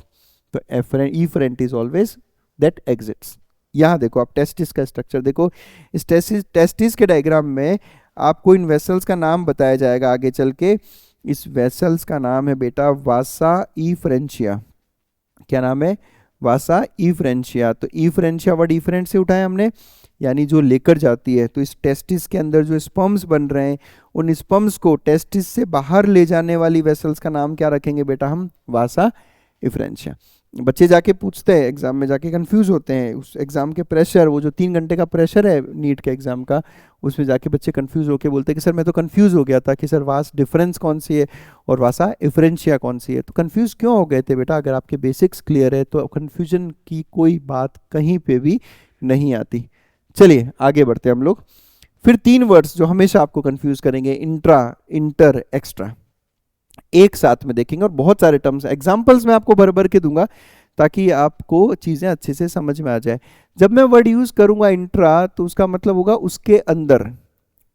तो efferent, efferent is always that exits. यहाँ देखो आप टेस्टिस का स्ट्रक्चर देखो, इस टेस्टिस के डायग्राम में आपको इन वेसल्स का नाम बताया जाएगा आगे चल के। इस वेसल्स का नाम है बेटा वासा इफ्रेंशिया। क्या नाम है? वासा इफ्रेंशिया। तो इफ्रेंशिया वर्ड इफरेंट से उठाया हमने, यानी जो लेकर जाती है। तो इस टेस्टिस के अंदर जो स्पर्म्स बन रहे हैं उन स्पर्म्स को टेस्टिस से बाहर ले जाने वाली वेसल्स का नाम क्या रखेंगे बेटा हम? वासा इफ्रेंशिया। बच्चे जाके पूछते हैं एग्जाम में, जाके कंफ्यूज होते हैं उस एग्जाम के प्रेशर, वो जो 3 घंटे का प्रेशर है नीट के एग्जाम का, उसमें जाके बच्चे कंफ्यूज होके बोलते हैं कि सर मैं तो कंफ्यूज हो गया था कि सर वास डिफरेंस कौन सी है और वासा इफ्रेंशिया कौन सी है। तो कंफ्यूज क्यों हो गए थे बेटा? अगर आपके बेसिक्स क्लियर है तो कंफ्यूजन की कोई बात कहीं पे भी नहीं आती। चलिए आगे बढ़ते हैं हम लोग। फिर 3 वर्ड्स जो हमेशा आपको कंफ्यूज करेंगे, इंट्रा, इंटर, एक्स्ट्रा, एक साथ में देखेंगे। और बहुत सारे टर्म्स एग्जांपल्स मैं आपको भर भर के दूंगा ताकि आपको चीज़ें अच्छे से समझ में आ जाए। जब मैं वर्ड यूज करूंगा इंट्रा तो उसका मतलब होगा उसके अंदर,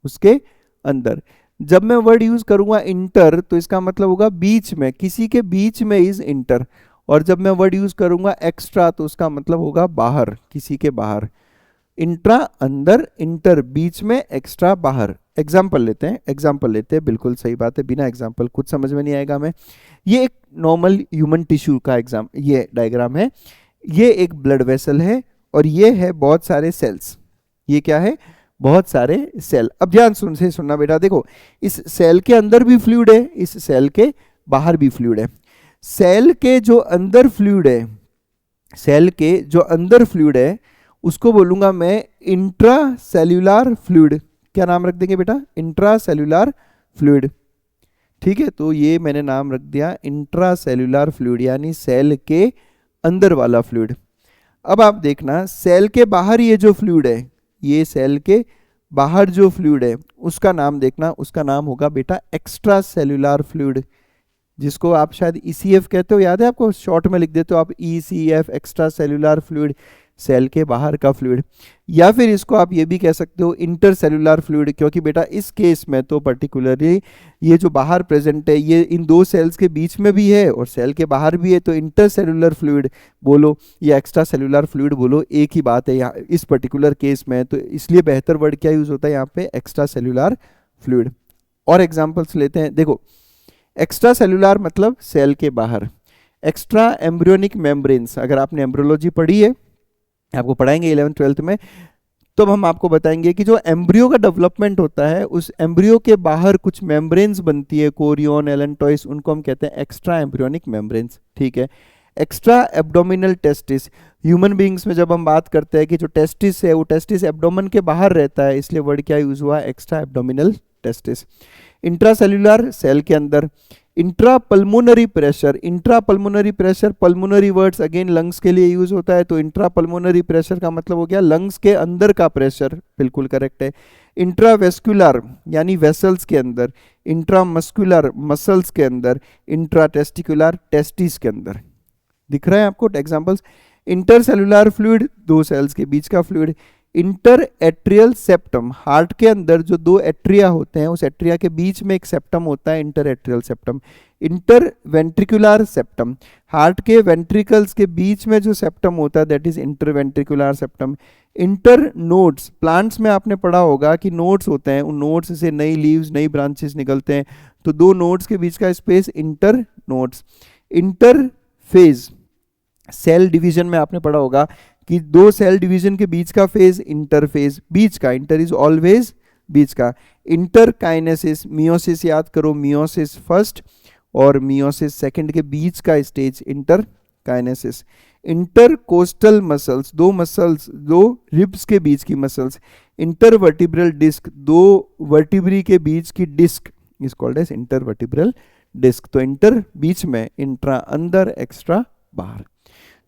उसके अंदर। जब मैं वर्ड यूज करूंगा इंटर तो इसका मतलब होगा बीच में, किसी के बीच में इज इंटर। और जब मैं वर्ड यूज करूंगा एक्स्ट्रा तो उसका मतलब होगा बाहर, किसी के बाहर। इंट्रा अंदर, इंटर बीच में, एक्स्ट्रा बाहर। एग्जाम्पल लेते हैं, एग्जाम्पल लेते हैं, बिल्कुल सही बात है, बिना एग्जाम्पल कुछ समझ में नहीं आएगा हमें। ये एक नॉर्मल ह्यूमन टिश्यू का ये डायग्राम है। ये एक ब्लड वेसल है और ये है बहुत सारे सेल्स। ये क्या है? बहुत सारे सेल। अब ध्यान से सुनना बेटा, देखो इस सेल के अंदर भी फ्लूइड है, इस सेल के बाहर भी फ्लूइड है। सेल के जो अंदर फ्लूइड है, सेल के जो अंदर फ्लूइड है उसको बोलूंगा मैं इंट्रा सेल्यूलर फ्लूइड। क्या नाम रख देंगे बेटा? Intra cellular fluid. ठीक है, तो ये मैंने नाम रख दिया इंट्रा सेल्यूलर फ्लूइड, यानी सेल के अंदर वाला फ्लूइड। अब आप देखना सेल के बाहर ये जो फ्लूइड है, ये सेल के बाहर जो फ्लूइड है उसका नाम देखना, उसका नाम होगा बेटा एक्स्ट्रा सेल्यूलर फ्लूइड, जिसको आप शायद ECF कहते हो, याद है आपको, शॉर्ट में लिख देते हो आप ECF, extra cellular fluid, cell के बाहर का फ्लूइड। या फिर इसको आप ये भी कह सकते हो इंटर सेल्यूलर फ्लूइड, क्योंकि बेटा इस केस में तो पर्टिकुलरली ये जो बाहर प्रेजेंट है ये इन दो सेल्स के बीच में भी है और सेल के बाहर भी है, तो इंटर सेल्यूलर फ्लूइड बोलो या एक्स्ट्रा सेल्यूलर फ्लूइड बोलो, एक ही बात है यहाँ इस पर्टिकुलर केस में। तो इसलिए बेहतर वर्ड क्या यूज होता है यहाँ पे, एक्स्ट्रा सेल्यूलर फ्लूइड। और एग्जाम्पल्स लेते हैं, देखो एक्स्ट्रा सेल्यूलर मतलब सेल के बाहर, एक्स्ट्रा एम्ब्रियोनिक मेम्ब्रेन्स, अगर आपने एम्ब्रियोलॉजी पढ़ी है, आपको पढ़ाएंगे 11th-12th में, तो हम आपको बताएंगे कि जो एम्ब्रियो का डेवलपमेंट होता है उस एम्ब्रियो के बाहर कुछ मेम्ब्रेन्स बनती है, कोरियन, एलेंटॉइस, उनको हम कहते हैं एक्स्ट्रा एम्ब्रियोनिक मेम्ब्रेन्स, ठीक है। Extra abdominal testis, human beings में जब हम बात करते हैं कि जो टेस्टिस है वो टेस्टिस एब्डोमेन के बाहर रहता है, इसलिए वर्ड क्या यूज हुआ, extra abdominal testis. Intracellular cell के अंदर, intra pulmonary pressure, intra pulmonary pressure, pulmonary words again lungs के लिए यूज होता है, तो इंट्रा पल्मोनरी प्रेशर का मतलब हो गया लंग्स के अंदर का प्रेशर, बिल्कुल करेक्ट है। इंट्रावेस्कुलर यानी वेसल्स के अंदर, इंट्रामस्कुलर मसल्स के अंदर, इंट्राटेस्टिकुलर टेस्टिस के अंदर। दिख रहा है आपको एग्जांपल्स। इंटरसेल्यूलर फ्लूइड, दो सेल्स के बीच का fluid. Inter atrial septum, heart के अंदर जो दो एट्रिया होते हैं उस एट्रिया के बीच में एक सेप्टम होता है, inter atrial septum. Inter ventricular septum, heart के वेंट्रिकल्स के बीच में जो सेप्टम होता है that is inter ventricular septum. Inter nodes, plants में आपने पढ़ा होगा कि नोड्स होते हैं, उन नोड्स से नई लीव्स, नई ब्रांचेस निकलते हैं, तो दो नोड्स के बीच का space inter nodes. Interphase, cell division में आपने पढ़ा होगा कि दो सेल डिवीजन के बीच का फेज इंटरफेज, बीच का, इंटर इज ऑलवेज बीच का। इंटरकाइनेसिस, मियोसिस याद करो, मियोसिस फर्स्ट और मियोसिस सेकंड के बीच का स्टेज इंटरकाइनेसिस। इंटरकोस्टल मसल्स, दो मसल्स, दो रिब्स के बीच की मसल्स। इंटरवर्टिब्रल डिस्क, दो वर्टिब्री के बीच की disc is called as intervertebral disc. तो इंटर बीच में, इंट्रा अंदर, एक्स्ट्रा बाहर।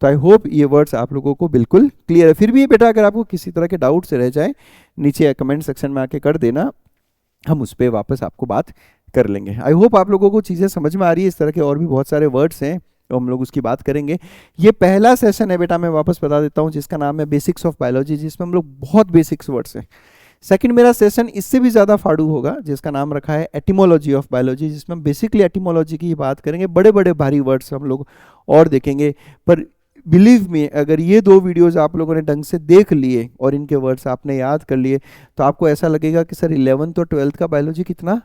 तो आई होप ये वर्ड्स आप लोगों को बिल्कुल क्लियर है। फिर भी बेटा अगर आपको किसी तरह के डाउट से रह जाए नीचे कमेंट सेक्शन में आके कर देना, हम उस पर वापस आपको बात कर लेंगे। आई होप आप लोगों को चीज़ें समझ में आ रही है। इस तरह के और भी बहुत सारे वर्ड्स हैं तो हम लोग उसकी बात करेंगे। ये पहला सेशन है बेटा, मैं वापस बता देता हूँ, जिसका नाम है बेसिक्स ऑफ बायोलॉजी, जिसमें हम लोग बहुत बेसिक्स वर्ड्स हैं। सेकंड मेरा सेशन इससे भी ज़्यादा फाड़ू होगा, जिसका नाम रखा है एटिमोलॉजी ऑफ बायोलॉजी, जिसमें हम बेसिकली एटिमोलॉजी की बात करेंगे। बड़े बड़े भारी वर्ड्स हम लोग और देखेंगे, पर बिलीव मी अगर ये दो वीडियोस आप लोगों ने ढंग से देख लिए और इनके वर्ड्स आपने याद कर लिए तो आपको ऐसा लगेगा कि सर 11th और 12th का बायोलॉजी कितना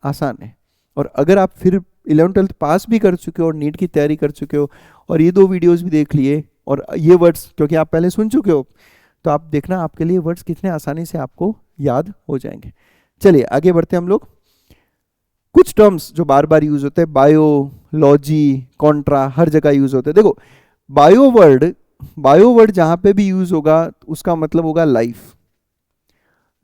आसान है। और अगर आप फिर 11th-12th पास भी कर चुके हो और नीट की तैयारी कर चुके हो और ये दो वीडियोस भी देख लिए और ये वर्ड्स क्योंकि आप पहले सुन चुके हो, तो आप देखना आपके लिए वर्ड्स कितने आसानी से आपको याद हो जाएंगे। चलिए आगे बढ़ते हैं हम लोग। कुछ टर्म्स जो बार बार यूज होते हैं, बायोलॉजी, कॉन्ट्रा, हर जगह यूज होते हैं। देखो बायो वर्ड जहां पे भी यूज होगा उसका मतलब होगा लाइफ।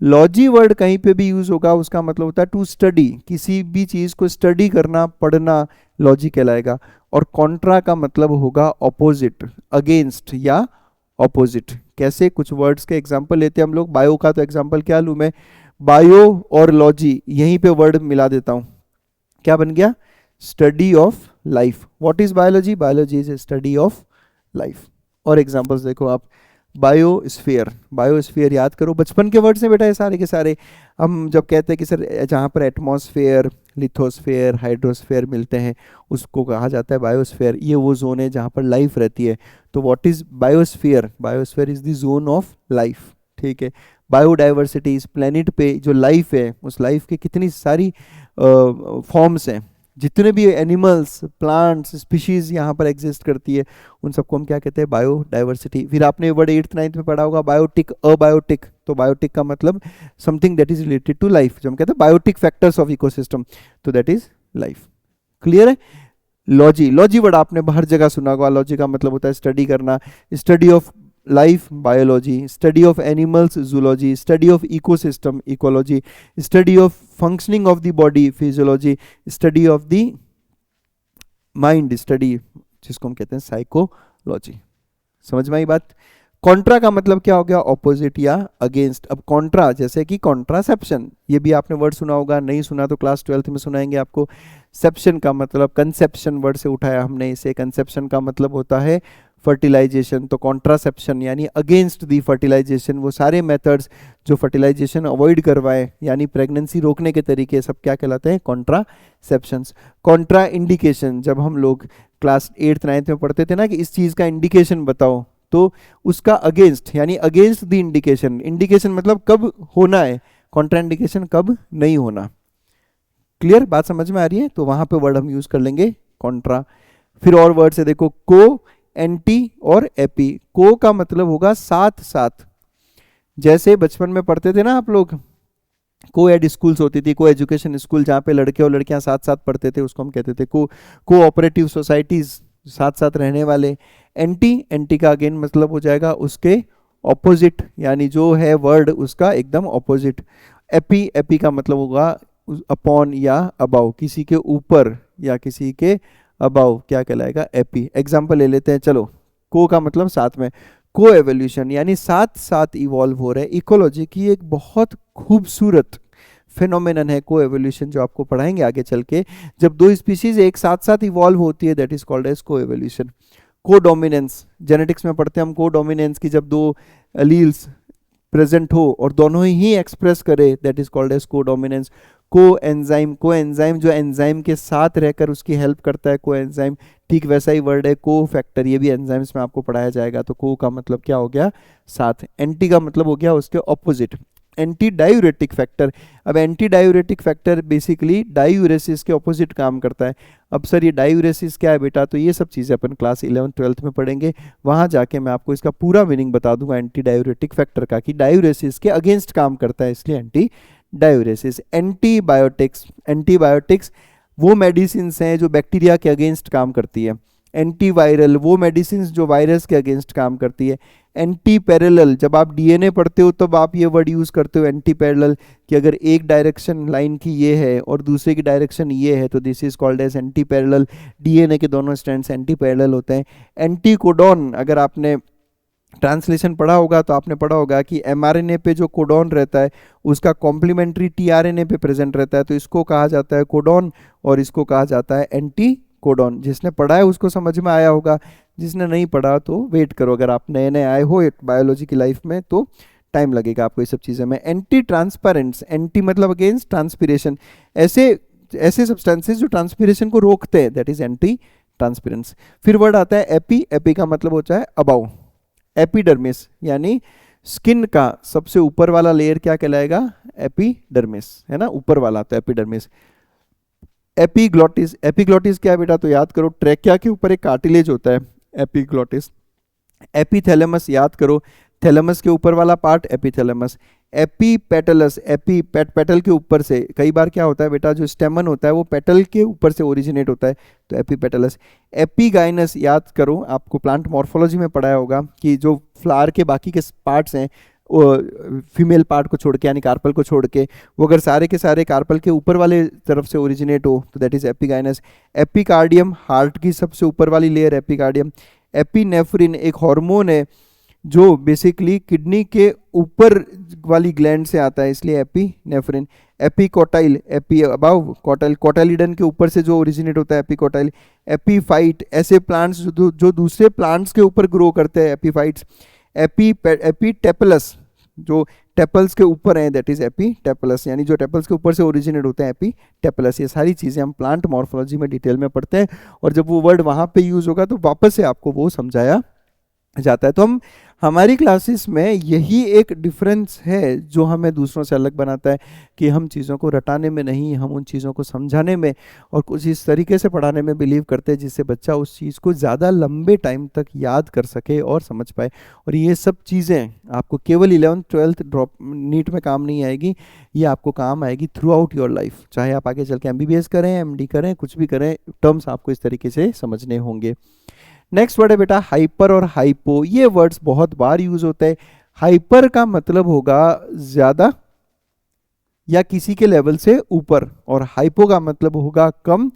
लॉजी वर्ड कहीं पे भी यूज होगा उसका मतलब होता है टू स्टडी, किसी भी चीज को स्टडी करना, पढ़ना, लॉजी कहलाएगा। और कॉन्ट्रा का मतलब होगा ऑपोजिट, अगेंस्ट या ऑपोजिट। कैसे, कुछ वर्ड्स के एग्जांपल लेते हैं हम लोग। बायो का तो एग्जांपल क्या लूं मैं, बायो और लॉजी यहीं पे वर्ड मिला देता हूं, क्या बन गया, study of life. What is biology, biology is a study of life. और एग्जांपल्स देखो आप, बायोस्फीयर, बायोस्फीयर याद करो, बचपन के वर्ड्स हैं बेटा ये सारे के सारे। हम जब कहते हैं कि सर जहाँ पर एटमॉस्फेयर, लिथोस्फेयर, हाइड्रोस्फेयर मिलते हैं उसको कहा जाता है बायोस्फीयर। ये वो जोन है जहाँ पर लाइफ रहती है। तो what is biosphere, biosphere is the zone of life, ठीक है। बायोडाइवर्सिटी, इस प्लेनेट पे जो लाइफ है उस लाइफ के कितनी सारी फॉर्म्स हैं, जितने भी एनिमल्स, प्लांट्स, स्पीशीज यहाँ पर एग्जिस्ट करती है उन सबको हम क्या कहते हैं, बायोडाइवर्सिटी। फिर आपने वर्ड 8th-9th में पढ़ा होगा बायोटिक, अबायोटिक। तो बायोटिक का मतलब something that is related to life, जो हम कहते हैं बायोटिक फैक्टर्स ऑफ इकोसिस्टम, तो दैट इज लाइफ। क्लियर है। लॉजी, लॉजी वर्ड आपने हर जगह सुना होगा। लॉजी का मतलब होता है स्टडी करना, study of life, biology, study of animals, zoology, study of ecosystem, ecology, study of functioning of the body, physiology, study of the mind, study जिसको हम कहते हैं साइकोलॉजी। समझ में आई बात? कॉन्ट्रा का मतलब क्या हो गया? ऑपोजिट या अगेंस्ट। अब कॉन्ट्रा जैसे कि कॉन्ट्रासेप्शन, ये भी आपने वर्ड सुना होगा, नहीं सुना तो क्लास 12th में सुनाएंगे आपको। सेप्शन का मतलब कंसेप्शन वर्ड से उठाया हमने इसे। कंसेप्शन का मतलब होता है फर्टिलाइजेशन। तो कॉन्ट्रासेप्शन यानी अगेंस्ट दी फर्टिलाइजेशन, वो सारे मेथड्स जो फर्टिलाइजेशन अवॉइड करवाए यानी प्रेगनेंसी रोकने के तरीके, सब क्या कहलाते हैं? कॉन्ट्रासेप्शंस। कॉन्ट्रा इंडिकेशन, जब हम लोग क्लास 8th 9th में पढ़ते थे ना कि इस चीज़ का इंडिकेशन बताओ, तो उसका अगेंस्ट यानी अगेंस्ट द इंडिकेशन। इंडिकेशन मतलब कब होना है, कॉन्ट्रा इंडिकेशन कब नहीं होना। क्लियर बात समझ में आ रही है? तो वहां पे वर्ड हम यूज कर लेंगे कॉन्ट्रा। फिर और वर्ड से देखो, को, एंटी और एपी। को का मतलब होगा साथ साथ। जैसे बचपन में पढ़ते थे ना आप लोग, को एड स्कूल्स होती थी, को एजुकेशन स्कूल, जहाँ पे लड़के और लड़कियां साथ साथ पढ़ते थे, उसको हम कहते थे कोऑपरेटिव सोसाइटीज, साथ साथ रहने वाले। एंटी, एंटी का अगेन मतलब हो जाएगा उसके ऑपोजिट, यानी जो है वर्ड उसका एकदम ऑपोजिट। एपी, एपी का मतलब होगा अपॉन या अबाउ, किसी के ऊपर या किसी के अबाउ, क्या कहलाएगा? एपी। एग्जाम्पल ले लेते हैं, चलो। को का मतलब साथ में, को एवोल्यूशन यानी साथ साथ इवॉल्व हो रहे हैं। इकोलॉजी की एक बहुत खूबसूरत फिनोमेनन है को एवोल्यूशन, जो आपको पढ़ाएंगे आगे चल के। जब दो स्पीशीज एक साथ साथ इवॉल्व होती है, दैट इज कॉल्ड एज को एवोल्यूशन। को डोमिनेंस, जेनेटिक्स में पढ़ते हैं हम को डोमिनेंस की, जब दो एलील्स प्रेजेंट हो और दोनों ही एक्सप्रेस करे, दैट इज कॉल्ड एज को डोमिनेंस। को एंजाइम, को एंजाइम जो एंजाइम के साथ रहकर उसकी हेल्प करता है, को एंजाइम। ठीक वैसा ही वर्ड है को फैक्टर, ये भी एंजाइम्स में आपको पढ़ाया जाएगा। तो को का मतलब क्या हो गया? साथ। एंटी का मतलब हो गया उसके ऑपोजिट, एंटी डायूरेटिक फैक्टर। अब anti diuretic factor basically diuresis के ऑपोजिट काम करता है। अब सर ये डायूरेसिस क्या है बेटा? तो ये सब चीज़ें अपन क्लास 11th 12th में पढ़ेंगे, वहाँ जाके मैं आपको इसका पूरा मीनिंग बता दूंगा एंटी डायूरेटिक फैक्टर का, कि डायूरेसिस के अगेंस्ट काम करता है, इसलिए एंटी डायूरेसिस। एंटीबायोटिक्स, एंटीबायोटिक्स वो मेडिसिन हैं जो बैक्टीरिया के अगेंस्ट काम करती है। एंटीवायरल वो मेडिसिन जो वायरस के अगेंस्ट काम करती है। एंटी पैरेलल, जब आप डीएनए पढ़ते हो तब आप ये वर्ड यूज़ करते हो एंटी पैरेलल, कि अगर एक डायरेक्शन लाइन की ये है और दूसरे की डायरेक्शन ये है तो this is called as anti parallel. DNA के दोनों स्ट्रैंड्स एंटी पैरेलल होते हैं। एंटी कोडॉन, अगर आपने ट्रांसलेशन पढ़ा होगा तो आपने पढ़ा होगा कि एमआरएनए पे जो कोडॉन रहता है उसका कॉम्प्लीमेंट्री टीआरएनए पे प्रेजेंट रहता है, तो इसको कहा जाता है कोडॉन और इसको कहा जाता है एंटी कोडॉन। जिसने पढ़ा है उसको समझ में आया होगा, जिसने नहीं पढ़ा तो वेट करो, अगर आप नए नए आए हो बायोलॉजी की लाइफ में तो टाइम लगेगा आपको ये सब चीज़ें में। एंटी ट्रांसपेरेंट्स, एंटी मतलब अगेंस्ट ट्रांसपीरेशन, ऐसे ऐसे सब्सटेंसेस जो ट्रांसपीरेशन को रोकते हैं, दैट इज एंटी ट्रांसपेरेंस। फिर वर्ड आता है एपी, एपी का मतलब होता है अबाउ। एपिडर्मिस यानी स्किन का सबसे ऊपर वाला लेयर क्या कहलाएगा? एपिडर्मिस, है ना, ऊपर वाला, तो एपिडर्मिस। एपिग्लोटिस, एपिग्लोटिस क्या है बेटा? तो याद करो, ट्रेकिया के ऊपर एक कार्टिलेज होता है, एपिग्लोटिस। एपिथैलेमस याद करो, थैलेमस के ऊपर वाला part epithalamus. Epipetalous, AP petal के ऊपर से, कई बार क्या होता है बेटा, जो स्टेमन होता है वो पेटल के ऊपर से ओरिजिनेट होता है, तो एपीपेटलस। एपीगाइनस याद करो, आपको प्लांट मॉर्फोलॉजी में पढ़ाया होगा कि जो फ्लावर के बाकी के पार्ट्स हैं, फीमेल पार्ट को छोड़ के यानी कार्पल को छोड़ के, वो अगर सारे के सारे कार्पल के ऊपर वाले तरफ से ओरिजिनेट हो तो that is epigynous. Epicardium, heart की सबसे ऊपर वाली लेयर एपिकार्डियम। एपिनेफ्रिन एक हार्मोन है जो बेसिकली किडनी के ऊपर वाली ग्लैंड से आता है, इसलिए epinephrine. Epicotyl, epi above cotyl, cotyledon के ऊपर से जो ओरिजिनेट होता है एपिकोटाइल। एपीफाइट ऐसे प्लांट्स जो दूसरे प्लांट्स के ऊपर ग्रो करते हैं, एपीफाइट्स। एपीटेपलस जो टेपल्स के ऊपर हैं, दैट इज एपीटेपलस, यानी जो टेपल्स के ऊपर से ओरिजिनेट होते हैं, एपीटेपलस। ये सारी चीज़ें हम प्लांट मॉर्फोलॉजी में डिटेल में पढ़ते हैं, और जब वो वर्ड वहाँ पे यूज़ होगा तो वापस से आपको वो समझाया जाता है। तो हम हमारी क्लासेस में यही एक डिफरेंस है जो हमें दूसरों से अलग बनाता है, कि हम चीज़ों को रटाने में नहीं, हम उन चीज़ों को समझाने में और कुछ इस तरीके से पढ़ाने में बिलीव करते हैं जिससे बच्चा उस चीज़ को ज़्यादा लंबे टाइम तक याद कर सके और समझ पाए। और ये सब चीज़ें आपको केवल 11th 12th ड्रॉप नीट में काम नहीं आएगी, ये आपको काम आएगी थ्रू आउट योर लाइफ। चाहे आप आगे चल के MBBS करें, MD करें, कुछ भी करें, टर्म्स आपको इस तरीके से समझने होंगे। नेक्स्ट वर्ड है बेटा हाइपर और हाइपो। ये वर्ड्स बहुत बार यूज होते हैं। हाइपर का मतलब होगा ज्यादा या किसी के लेवल से ऊपर, और हाइपो का मतलब होगा कम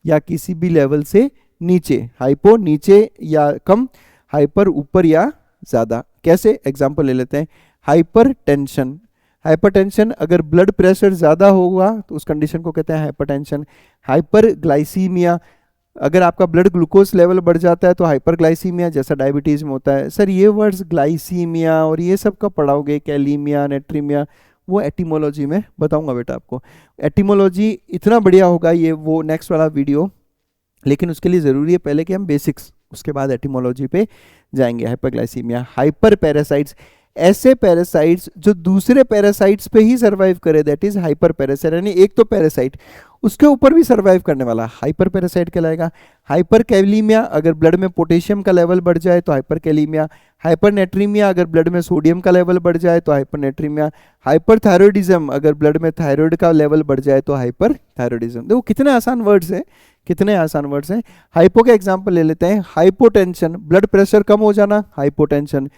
या किसी भी लेवल से नीचे। हाइपो नीचे या कम, हाइपर ऊपर या ज़्यादा। कैसे, एग्जाम्पल ले लेते हैं। हाइपरटेंशन, हाइपरटेंशन अगर ब्लड प्रेशर ज़्यादा होगा तो उस कंडीशन को कहते हैं हाइपरटेंशन। हाइपरग्लाइसीमिया, अगर आपका ब्लड ग्लूकोज लेवल बढ़ जाता है तो हाइपरग्लाइसीमिया, जैसा डायबिटीज़ में होता है। सर ये वर्ड्स ग्लाइसीमिया और ये सब कब पढ़ाओगे, कैलीमिया, नेट्रीमिया, वो एटिमोलॉजी में बताऊंगा बेटा आपको। एटिमोलॉजी इतना बढ़िया होगा ये, वो नेक्स्ट वाला वीडियो, लेकिन उसके लिए ज़रूरी है पहले कि हम बेसिक्स, उसके बाद एटिमोलॉजी पे जाएंगे। हाइपरग्लाइसीमिया। हाइपर पैरासाइट्स, ऐसे पैरासाइट्स जो दूसरे पैरासाइट्स पे ही सर्वाइव करे, दैट इज हाइपर पैरासाइट, यानी एक तो पैरासाइट उसके ऊपर भी सर्वाइव करने वाला हाइपर पैरासाइट कहलाएगा। हाइपर कैलीमिया, अगर ब्लड में पोटेशियम का लेवल बढ़ जाए तो हाइपर कैलीमिया। हाइपरनेट्रीमिया, अगर ब्लड में सोडियम का लेवल बढ़ जाए तो हाइपरनेट्रीमिया। हाइपरथायरॉयडिज्म, अगर ब्लड में थायराइड का लेवल बढ़ जाए तो हाइपरथायरॉयडिज्म। देखो कितने आसान वर्ड्स हैं, कितने आसान वर्ड्स हैं। हाइपो का एग्जाम्पल ले लेते हैं। हाइपोटेंशन, ब्लड प्रेशर कम हो जाना, हाइपोटेंशन।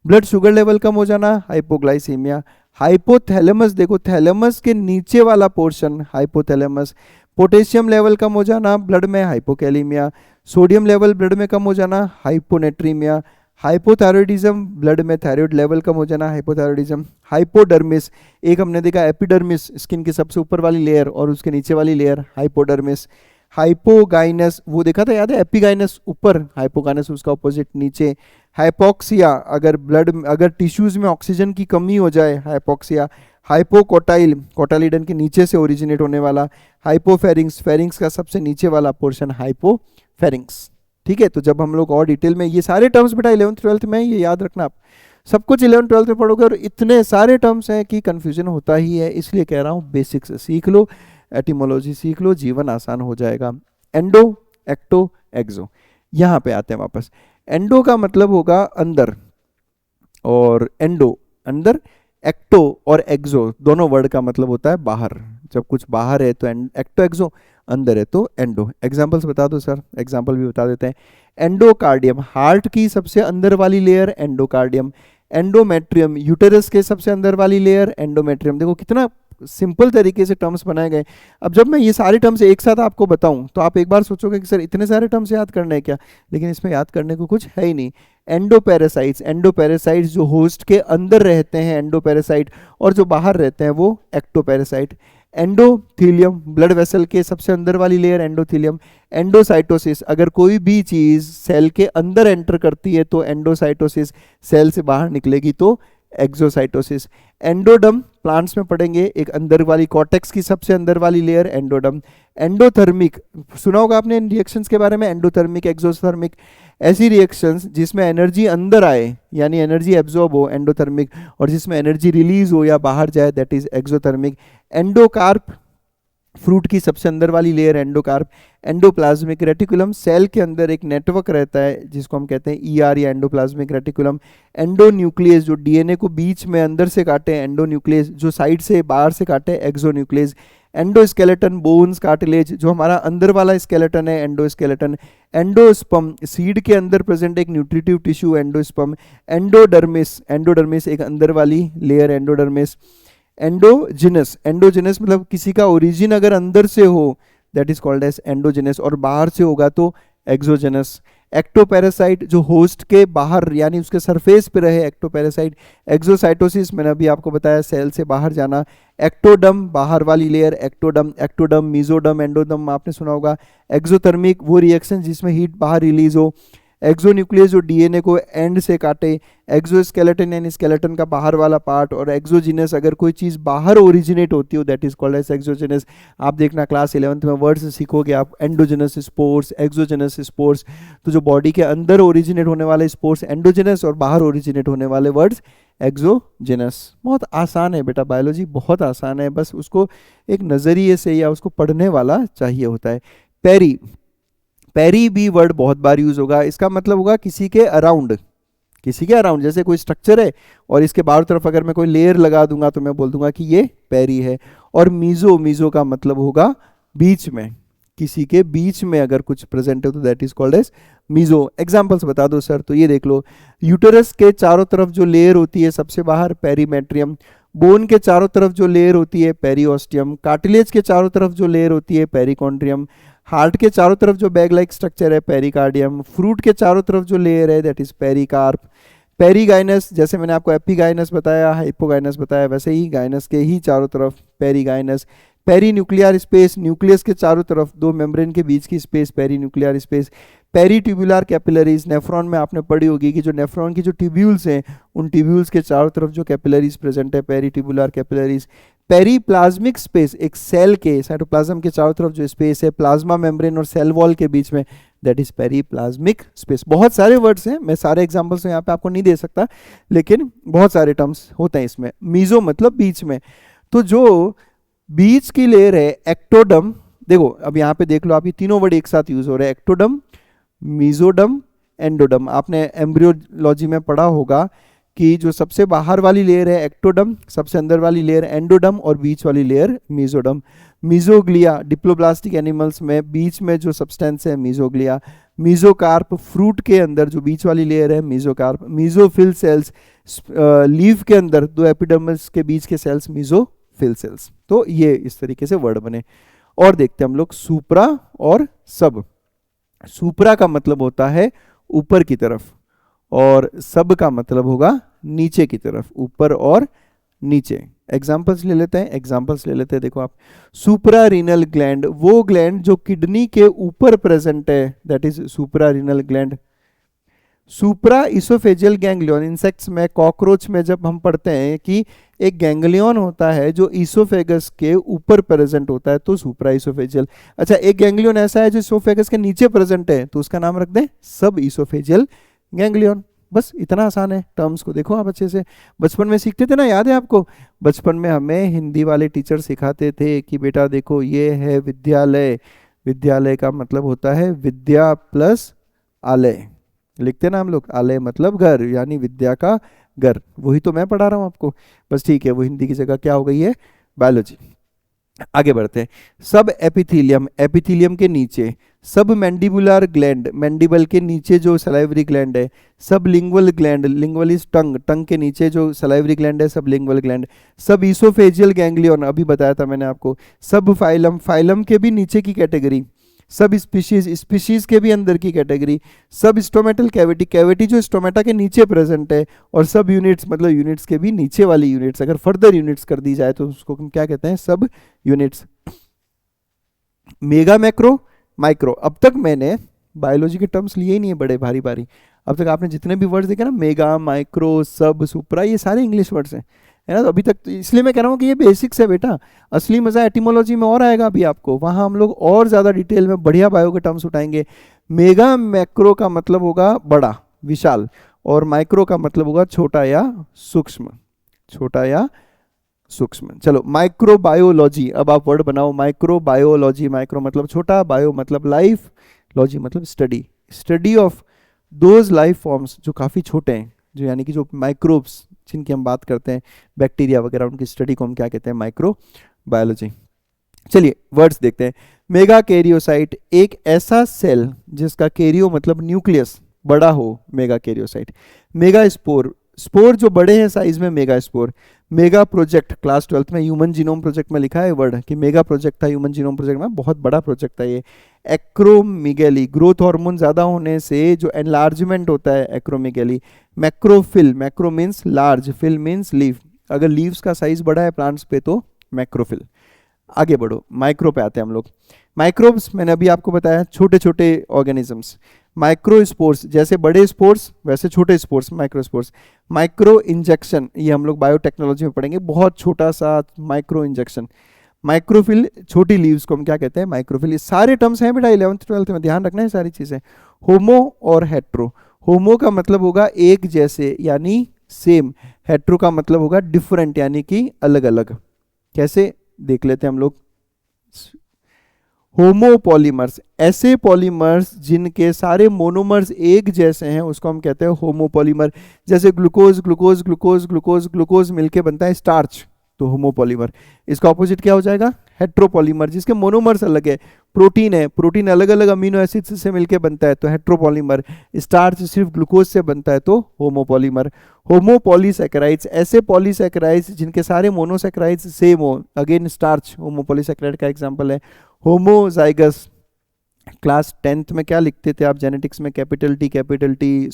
ब्लड शुगर लेवल कम हो जाना, हाइपोग्लाइसीमिया। हाइपोथैलेमस, देखो थैलेमस के नीचे वाला पोर्शन हाइपोथैलेमस। पोटेशियम लेवल कम हो जाना ब्लड में, हाइपोकैलीमिया। सोडियम लेवल ब्लड में कम हो जाना, हाइपोनेट्रीमिया। हाइपोथायरॉयडिज्म, ब्लड में थायराइड लेवल कम हो जाना, हाइपोथायरॉयडिज्म। हाइपोडर्मिस, एक हमने देखा एपिडर्मिस, स्किन की सबसे ऊपर वाली लेयर और उसके नीचे वाली लेयर, हाइपोडर्मिस। हाइपोगाइनस, वो देखा था याद है, एपिगाइनस ऊपर, हाइपोगाइनस उसका ऑपोजिट नीचे। हाइपोक्सिया, अगर ब्लड, अगर टिश्यूज में ऑक्सीजन की कमी हो जाए, हाइपोक्सिया। हाइपोकोटाइल, कोटालिडन के नीचे से ओरिजिनेट होने वाला। हाइपोफेरिंग्स, फेरिंग्स का सबसे नीचे वाला पोर्शन हाइपोफेरिंग्स। ठीक है, तो जब हम लोग और डिटेल में ये सारे टर्म्स बेटा 11th 12th में, ये याद रखना आप, सब कुछ 11th 12th में पढ़ोगे और इतने सारे टर्म्स हैं कि कंफ्यूजन होता ही है, इसलिए कह रहा हूँ बेसिक्स सीख लो, एटिमोलॉजी सीख लो, जीवन आसान हो जाएगा। एंडो, एक्टो, एक्सो, यहाँ पे आते हैं वापस। एंडो का मतलब होगा अंदर, और एंडो अंदर, एक्टो और एक्सो दोनों वर्ड का मतलब होता है बाहर। जब कुछ बाहर है तो एक्टो, एक्सो, अंदर है तो एंडो। एग्जांपल्स बता दो सर, एग्जांपल भी बता देते हैं। एंडोकार्डियम, हार्ट की सबसे अंदर वाली लेयर, एंडोकार्डियम। एंडोमेट्रियम, यूटेरस के सबसे अंदर वाली लेयर, एंडोमेट्रियम। देखो कितना सिंपल तरीके से टर्म्स बनाए गए। अब जब मैं ये सारे टर्म्स एक साथ आपको बताऊं तो आप एक बार सोचोगे कि सर इतने सारे टर्म्स याद करने हैं क्या, लेकिन इसमें याद करने को कुछ है ही नहीं। एंडोपैरासाइट्स, एंडोपैरासाइट्स जो होस्ट के अंदर रहते हैं एंडोपैरासाइट, और जो बाहर रहते हैं वो एक्टोपैरासाइट। एंडोथीलियम, ब्लड वेसल के सबसे अंदर वाली लेयर, एंडोथीलियम। एंडोसाइटोसिस, अगर कोई भी चीज सेल के अंदर एंटर करती है तो एंडोसाइटोसिस, सेल से बाहर निकलेगी तो एक्सोसाइटोसिस। एंडोडम, प्लांट्स में पढ़ेंगे, एक अंदर वाली कॉर्टेक्स की सबसे अंदर वाली लेयर, एंडोडम। एंडोथर्मिक, सुना होगा आपने इन रिएक्शंस के बारे में, एंडोथर्मिक, एक्सोथर्मिक, ऐसी रिएक्शंस जिसमें एनर्जी अंदर आए यानी एनर्जी एब्जॉर्ब हो, एंडोथर्मिक, और जिसमें एनर्जी रिलीज हो या बाहर जाए, that is exothermic. Endocarp, fruit की सबसे अंदर वाली layer, endocarp. Endoplasmic reticulum, cell के अंदर एक नेटवर्क रहता है जिसको हम कहते हैं ईआर या एंडोप्लाज्मिक रेटिकुलम। एंडोन्यूक्लियस, जो डीएनए को बीच में अंदर से काटे, एंडोन्यूक्लियस, जो साइड से बाहर से काटे, एक्सोन्यूक्लियस। एंडोस्केलेटन, बोन्स, कार्टिलेज, जो हमारा अंदर वाला स्केलेटन है, एंडोस्केलेटन। एंडोस्पर्म, सीड के अंदर प्रेजेंट एक nutritive tissue, endosperm. Endodermis, endodermis एक अंदर वाली लेयर, एंडोडर्मिस। एंडोजिनस, एंडोजिनस मतलब किसी का ओरिजिन अगर अंदर से हो, that is called as endogenous, और बाहर से होगा तो एक्सोजिनस। एक्टोपैरासाइट, जो होस्ट के बाहर यानी उसके सरफेस पे रहे, एक्टोपैरासाइट। एक्सोसाइटोसिस, मैंने अभी आपको बताया सेल से बाहर जाना। एक्टोडम, बाहर वाली लेयर, एक्टोडम। एक्टोडम, मीजोडम, एंडोडम आपने सुना होगा। एक्सोथर्मिक, वो रिएक्शन जिसमें हीट बाहर रिलीज हो। एक्सोन्यूक्लियस, जो डीएनए को एंड से काटे। एक्सोस्केलेटन यानी स्केलेटन का बाहर वाला पार्ट। और एक्सोजिनस, अगर कोई चीज़ बाहर ओरिजिनेट होती हो, that is called as exogenous. आप देखना क्लास 11th में वर्ड्स सीखोगे आप, एंडोजिनस स्पोर्स, एक्सोजिनस स्पोर्स। तो जो बॉडी के अंदर ओरिजिनेट होने वाले स्पोर्स एंडोजिनस, और बाहर ओरिजिनेट होने वाले वर्ड्स एक्सोजिनस। बहुत आसान है बेटा, बायोलॉजी बहुत आसान है, बस उसको एक नज़रिए से या उसको पढ़ने वाला चाहिए होता है। पेरी, पेरी भी वर्ड बहुत बार यूज होगा, इसका मतलब होगा किसी के अराउंड, किसी के अराउंड। जैसे कोई स्ट्रक्चर है और इसके बाहर तरफ अगर मैं कोई लेयर लगा दूंगा तो मैं बोल दूंगा कि ये पेरी है। और मीजो, मीजो का मतलब होगा बीच में, किसी के बीच में अगर कुछ प्रेजेंट है तो that is called as meso. Examples बता दो सर, तो ये देख लो, यूटेरस के चारों तरफ जो लेयर होती है सबसे बाहर, पेरीमेट्रियम। बोन के चारों तरफ जो लेयर होती है पेरिओस्टियम, कार्टिलेज के चारों तरफ जो लेयर होती है पेरिकॉन्ड्रियम, हार्ट के चारों तरफ जो बैग लाइक स्ट्रक्चर है पेरिकार्डियम, फ्रूट के चारों तरफ जो लेयर है दैट इज पेरिकार्प, पेरीगाइनस, जैसे मैंने आपको एपिगाइनस बताया, हाइपोगाइनस बताया, वैसे ही गाइनस के ही चारों तरफ perigynous, peri nuclear space, nucleus के चारों तरफ दो मेम्ब्रेन के बीच की space peri nuclear space, peri tubular capillaries, nephron में आपने पढ़ी होगी कि जो नेफ्रॉन की जो ट्यूब्यूल्स हैं उन ट्यूब्यूल्स के चारों तरफ जो कैपिलरीज प्रेजेंट है peri tubular capillaries, periplasmic space, एक सेल के साइटोप्लाज्म के चारों तरफ जो स्पेस है प्लाज्मा मेम्ब्रेन और सेल वॉल के बीच में दैट इज पेरीप्लाज्मिक स्पेस। बहुत सारे वर्ड्स हैं, मैं सारे एग्जांपल्स यहाँ पे आपको नहीं दे सकता, लेकिन बहुत सारे टर्म्स होते हैं इसमें। मीजो मतलब बीच में, तो जो बीच की लेयर है एक्टोडम, देखो अब यहाँ पे देख लो आप, ये तीनों वर्ड एक साथ यूज हो रहे हैं, एक्टोडम, मीजोडम, एंडोडम। आपने एम्ब्रियोलॉजी में पढ़ा होगा कि जो सबसे बाहर वाली लेयर है एक्टोडम, सबसे अंदर वाली लेयर एंडोडम और बीच वाली layer mesoderm. Mesoglea, diploblastic animals में बीच में जो सब्सटेंस है मीजोग्लिया। मीजोकार्प, फ्रूट के अंदर जो बीच वाली लेयर है मीजोकार्प। मीजोफिल सेल्स, लीफ के अंदर दो एपिडर्मिस के बीच के सेल्स मीजोफिल सेल्स। तो ये इस तरीके से वर्ड बने। और देखते हैं हम लोग सुप्रा और सब। सुप्रा का मतलब होता है ऊपर की तरफ और सब का मतलब होगा नीचे की तरफ, ऊपर और नीचे। एग्जाम्पल्स ले लेते हैं, देखो आप, सुप्रा रीनल ग्लैंड, वो ग्लैंड जो किडनी के ऊपर प्रेजेंट है that is supra renal gland. Supra oesophageal ganglion, insects में, कॉकरोच में जब हम पढ़ते हैं कि एक गैंग्लियन होता है जो इसोफेगस के ऊपर प्रेजेंट होता है तो सुप्रा इसोफेजियल। अच्छा, एक गैंग्लियन ऐसा है जो इसोफेगस के नीचे प्रेजेंट है तो उसका नाम रख दें सब इसोफेजियल गैंग्लियन। बस इतना आसान है। टर्म्स को देखो आप अच्छे से, बचपन में सीखते थे ना, याद है आपको? बचपन में हमें हिंदी वाले टीचर सिखाते थे कि बेटा देखो ये है विद्यालय, विद्यालय का मतलब होता है विद्या प्लस आलय, लिखते ना हम लोग, आलय मतलब घर, यानी विद्या का घर। वही तो मैं पढ़ा रहा हूँ आपको, बस ठीक है, वो हिंदी की जगह क्या हो गई है, बायोलॉजी। आगे बढ़ते हैं। सब एपिथीलियम, एपिथीलियम के नीचे। सब मैंडिबुलर ग्लैंड, मैंडिबल के नीचे जो सलाइवरी ग्लैंड है। Sublingual gland, lingual is tongue, tongue के नीचे जो सलाइवरी ग्लैंड है sublingual gland. Subesophageal ganglion, अभी बताया था मैंने आपको। सब फाइलम, फाइलम के भी नीचे की कैटेगरी। सब स्पीशीज, स्पीशीज के भी अंदर की कैटेगरी। सब स्टोमेटल कैविटी, कैविटी जो स्टोमेटा के नीचे प्रेजेंट है। और सब यूनिट्स मतलब यूनिट्स के भी नीचे वाली यूनिट्स, अगर फर्दर यूनिट्स कर दी जाए तो उसको हम क्या कहते हैं, सब यूनिट्स। Mega, macro, micro. अब तक मैंने बायोलॉजी के टर्म्स लिए ही नहीं है बड़े भारी भारी। अब तक आपने जितने भी वर्ड्स देखे ना, मेगा, माइक्रो, सब, सुप्रा, ये सारे इंग्लिश वर्ड्स हैं, है ना। तो अभी तक तो इसलिए मैं कह रहा हूँ कि ये बेसिक्स है बेटा, असली मजा एटिमोलॉजी में और आएगा अभी आपको, वहाँ हम लोग और ज़्यादा डिटेल में बढ़िया बायो के टर्म्स उठाएंगे। मेगा, मैक्रो का मतलब होगा बड़ा, विशाल, और माइक्रो का मतलब होगा छोटा या सूक्ष्म, छोटा या सूक्ष्म। चलो, माइक्रोबायोलॉजी, अब आप वर्ड बनाओ, माइक्रोबायोलॉजी। माइक्रो मतलब छोटा, बायो मतलब लाइफ, लॉजी मतलब study, study of those life forms जो काफ़ी छोटे हैं, जो यानी कि जो माइक्रोब्स जिनकी हम बात करते हैं, बैक्टीरिया वगैरह, उनकी स्टडी को हम क्या कहते हैं, माइक्रोबायोलॉजी। चलिए वर्ड्स देखते हैं। मेगा कैरियोसाइट, एक ऐसा सेल जिसका कैरियो मतलब न्यूक्लियस बड़ा हो, mega karyocyte. Mega spore, spore जो बड़े हैं साइज में, mega spore. Mega project, class 12th में ह्यूमन जीनोम प्रोजेक्ट में लिखा है वर्ड कि मेगा प्रोजेक्ट था ह्यूमन जीनोम प्रोजेक्ट में, बहुत बड़ा प्रोजेक्ट था ये। एक्रोमिगेली, ग्रोथ हार्मोन ज़्यादा होने से जो एनलार्जमेंट होता है, acromegaly. Macrophyll, macro means large, phyll means leaf, अगर लीव्स का साइज बड़ा है प्लांट्स पे तो मैक्रोफिल। आगे बढ़ो, माइक्रो पे आते हैं हम लोग। माइक्रोब्स मैंने अभी आपको बताया, छोटे छोटे ऑर्गेनिजम्स। माइक्रो स्पोर्स, जैसे बड़े स्पोर्स वैसे छोटे spores, micro spores. Micro injection, ये हम लोग बायोटेक्नोलॉजी में पढ़ेंगे, बहुत छोटा सा माइक्रो इंजेक्शन। माइक्रोफिल, छोटी लीव्स को हम क्या कहते हैं, माइक्रोफिल। ये सारे टर्म्स हैं बेटा 11th 12th में, ध्यान रखना है सारी चीज़ें। होमो और हेट्रो, होमो का मतलब होगा एक जैसे यानी सेम, हेट्रो का मतलब होगा डिफरेंट यानी कि अलग अलग। कैसे देख लेते हैं हम लोग। होमोपॉलीमर्स, ऐसे पॉलीमर्स जिनके सारे मोनोमर्स एक जैसे हैं उसको हम कहते हैं होमोपॉलीमर। जैसे glucose, glucose, glucose, glucose, glucose मिलके बनता है स्टार्च, तो होमोपॉलीमर। इसका ऑपोजिट क्या हो जाएगा, हेट्रोपॉलीमर, जिसके मोनोमर्स अलग है, प्रोटीन है, प्रोटीन अलग अलग अमीनो एसिड्स से मिलकर बनता है तो हेट्रोपॉलीमर, स्टार्च सिर्फ ग्लूकोज से बनता है तो होमोपॉलीमर। होमोपॉलीसैकेराइड्स, ऐसे पॉलीसैकेराइड्स जिनके सारे मोनोसैकेराइड्स सेम हो, अगेन स्टार्च होमोपॉलीसैकेराइड का एग्जांपल है। होमोजाइगस, क्लास 10th में क्या लिखते थे आप जेनेटिक्स में, कैपिटल टी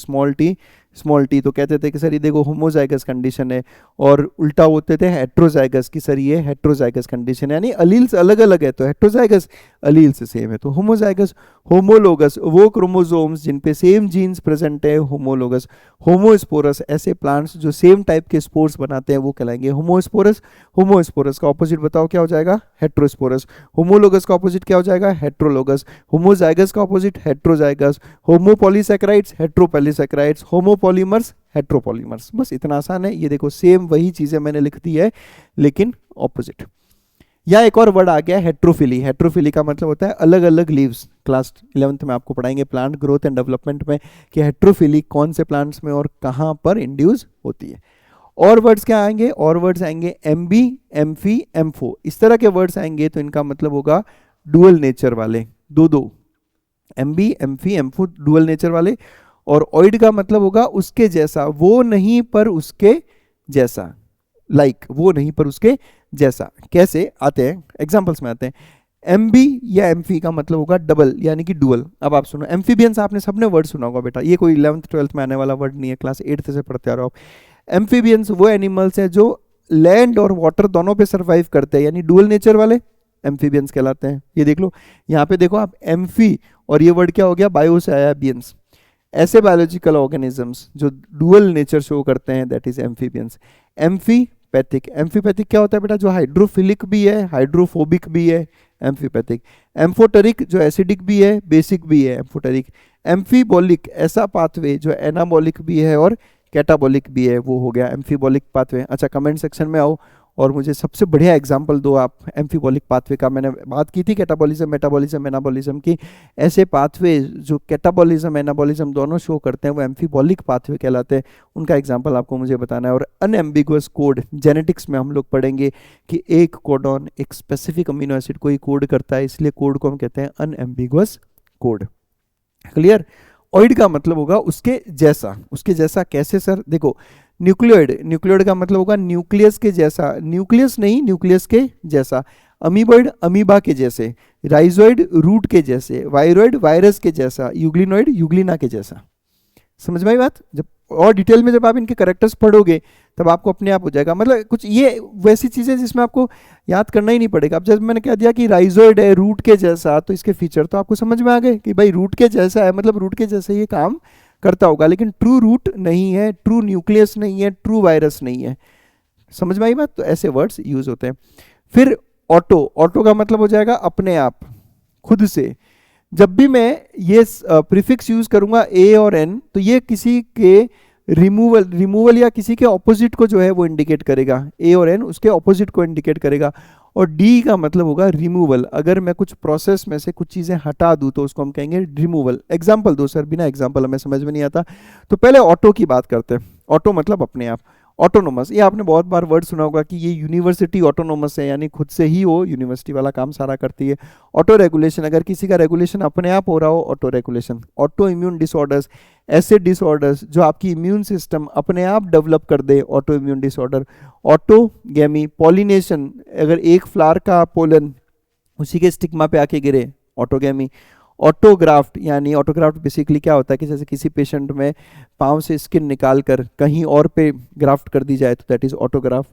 स्मॉल टी, तो कहते थे कि सर ये देखो होमोजाइगस कंडीशन है, और उल्टा होते थे हेट्रोजाइगस की सर ये हेट्रोजाइगस कंडीशन है, यानी अलील्स अलग अलग है तो हेट्रोजाइगस, अलील्स सेम है तो होमोजाइगस। होमोलोगस, वो क्रोमोसोम्स जिन पे सेम जीन्स प्रेजेंट है होमोलोगस। होमोस्पोरस, ऐसे प्लांट्स जो सेम टाइप के स्पोर्स बनाते हैं वो कहलाएंगे होमोस्पोरस। होमोस्पोरस का ऑपोजिट बताओ क्या हो जाएगा, हेट्रोस्पोरस। होमोलोगस का ऑपोजिट क्या हो जाएगा, हेट्रोलोगस। होमोजाइगस का ऑपोजिट हेट्रोजाइगस। होमोपॉलीसैकेराइड्स हेट्रोपॉलीसैकेराइड्स, होमोपॉलीमर्स हेट्रोपॉलीमर्स। बस इतना आसान है, ये देखो सेम वही चीजें मैंने लिख दी है लेकिन ऑपोजिट। या एक और वर्ड आ गया हेट्रोफिली। हेट्रोफिली का मतलब होता है अलग अलग लीव्स। क्लास 11th में आपको पढ़ाएंगे प्लांट ग्रोथ एंड डेवलपमेंट में कि हेट्रोफिली कौन से प्लांट्स में और कहां पर इंड्यूस होती है। और वर्ड्स क्या आएंगे, और वर्ड्स आएंगे एमबी, एम्फी, एम्फो, इस तरह के वर्ड्स आएंगे तो इनका मतलब होगा डुअल नेचर वाले, दो MB, amphi, ampho dual nature वाले। और ऑइड का मतलब होगा उसके जैसा, वो नहीं पर उसके जैसा, वो नहीं पर उसके जैसा। कैसे आते हैं, एग्जांपल्स में आते हैं। एमबी या एम्फी का मतलब होगा डबल यानी कि डुअल। अब आप सुनो, एम्फीबियंस आपने सबने वर्ड सुना होगा बेटा, ये कोई 11th 12th में आने वाला वर्ड नहीं है, क्लास 8th से पढ़ते आ रहे हो आप। एम्फीबियंस वो एनिमल्स हैं जो लैंड और वाटर दोनों पे सर्वाइव करते हैं, यानी डुअल नेचर वाले एम्फीबियंस कहलाते हैं। ये देख लो, यहाँ पे देखो आप एम्फी, और ये वर्ड क्या हो गया, बायो से आया बियंस। ऐसे बायोलॉजिकल ऑर्गेनिजम्स जो डुअल नेचर शो करते हैं that is amphibians. Amphipathic, amphipathic क्या होता है बेटा, जो हाइड्रोफिलिक भी है हाइड्रोफोबिक भी है, एम्फीपैथिक। एम्फोटेरिक जो एसिडिक भी है बेसिक भी है, एम्फोटेरिक। एम्फीबॉलिक, ऐसा पाथवे जो एनाबॉलिक भी है और कैटाबॉलिक भी है, वो हो गया एम्फीबॉलिक पाथवे। अच्छा, कमेंट सेक्शन में आओ और मुझे सबसे बढ़िया एग्जांपल दो आप एम्फीबॉलिक पाथवे का। मैंने बात की थी कैटाबॉलिज्म, मेटाबॉलिज्म, एनाबॉलिज्म की। ऐसे पाथवे जो कैटाबॉलिज्म एनाबॉलिज्म दोनों शो करते हैं वो एम्फीबॉलिक पाथवे कहलाते हैं, उनका एग्जांपल आपको मुझे बताना है। और अनएम्बिगुअस कोड, जेनेटिक्स में हम लोग पढ़ेंगे कि एक कोडॉन एक स्पेसिफिक अमीनो एसिड को ही कोड करता है, इसलिए कोड को हम कहते हैं अनएम्बिगुअस कोड। क्लियर। ऑइड का मतलब होगा उसके जैसा, उसके जैसा कैसे सर, देखो न्यूक्लियोइड, न्यूक्लियोइड का मतलब होगा न्यूक्लियस के जैसा, न्यूक्लियस नहीं न्यूक्लियस के जैसा। अमीबॉइड अमीबा के जैसे, राइजोइड रूट के जैसे, वायरोइड वायरस के जैसा, यूग्लिनोइड यूग्लिना के जैसा। समझ में आई बात। जब और डिटेल में जब आप इनके कैरेक्टर्स पढ़ोगे तब आपको अपने आप हो जाएगा, मतलब कुछ ये वैसी चीजें जिसमें आपको याद करना ही नहीं पड़ेगा। अब जब मैंने कह दिया कि राइजोइड है रूट के जैसा, तो इसके फीचर तो आपको समझ में आ गए कि भाई रूट के जैसा है मतलब रूट के जैसे ये काम करता होगा, लेकिन ट्रू रूट नहीं है, ट्रू न्यूक्लियस नहीं है, ट्रू वायरस नहीं है। समझ में आई बात। तो ऐसे वर्ड्स यूज होते हैं। फिर ऑटो, ऑटो का मतलब हो जाएगा अपने आप, खुद से। जब भी मैं ये प्रीफिक्स यूज करूंगा ए और एन, तो ये किसी के रिमूवल या किसी के ऑपोजिट को जो है वो इंडिकेट करेगा। ए और एन उसके ऑपोजिट को इंडिकेट करेगा। और डी का मतलब होगा रिमूवल, अगर मैं कुछ प्रोसेस में से कुछ चीजें हटा दूं तो उसको हम कहेंगे रिमूवल। एग्जांपल दो सर, बिना एग्जांपल हमें समझ में नहीं आता। तो पहले ऑटो की बात करते हैं। ऑटो मतलब अपने आप। ऑटोनोमस, ये आपने बहुत बार वर्ड सुना होगा कि ये यूनिवर्सिटी ऑटोनोमस है, यानी खुद से ही वो यूनिवर्सिटी वाला काम सारा करती है। ऑटो रेगुलेशन, अगर किसी का रेगुलेशन अपने आप हो रहा हो, autoregulation. Autoimmune disorders, ऐसे डिसऑर्डर्स जो आपकी इम्यून सिस्टम अपने आप डेवलप कर दे, autoimmune disorder. Autogamy, pollination, अगर एक फ्लावर का पोलन उसी के स्टिग्मा पे आके गिरे, ऑटोगेमी। ऑटोग्राफ्ट, यानी ऑटोग्राफ्ट बेसिकली क्या होता है कि जैसे किसी पेशेंट में पाँव से स्किन निकाल कर कहीं और पे ग्राफ्ट कर दी जाए तो दैट इज ऑटोग्राफ्ट।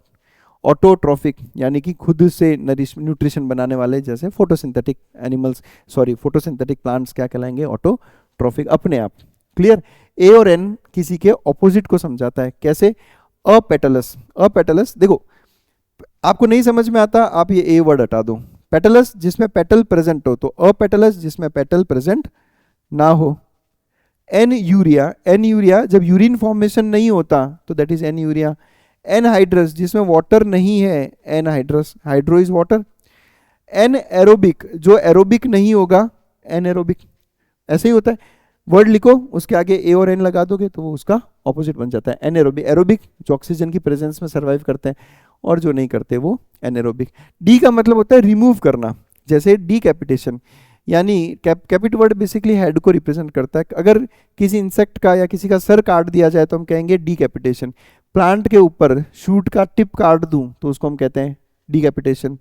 ऑटोट्रॉफिक, यानी कि खुद से न्यूट्रिशन बनाने वाले, जैसे photosynthetic animals, sorry photosynthetic plants क्या कहलाएंगे, ऑटोट्रॉफिक, अपने आप। क्लियर। ए और एन किसी के ऑपोजिट को समझाता है। कैसे, अपेटलस, अपेटलस देखो आपको नहीं समझ में आता, आप ये ए वर्ड हटा दो। पेटलस जिसमें पेटल प्रेजेंट हो तो अपेटलस, जिसमें पेटल प्रेजेंट ना हो। एन यूरिया, एन यूरिया जब यूरिन फॉर्मेशन नहीं होता तो that is anuria. Anhydrous जिसमें वाटर नहीं है, anhydrous, hydro is water. Anaerobic जो एरोबिक नहीं होगा, एन एरोबिक, ऐसे ही होता है। वर्ड लिखो उसके आगे ए और एन लगा दोगे तो वो उसका ऑपोजिट बन जाता है, एनएरोबिक। एरोबिक जो ऑक्सीजन की प्रेजेंस में सर्वाइव करते हैं, और जो नहीं करते वो एनएरोबिक। डी का मतलब होता है रिमूव करना, जैसे डीकैपिटेशन, यानी कैपिट वर्ड बेसिकली हेड को रिप्रेजेंट करता है। अगर किसी इंसेक्ट का या किसी का सर काट दिया जाए तो हम कहेंगे डीकैपिटेशन। प्लांट के ऊपर शूट का टिप काट दूं तो उसको हम कहते हैं decapitation.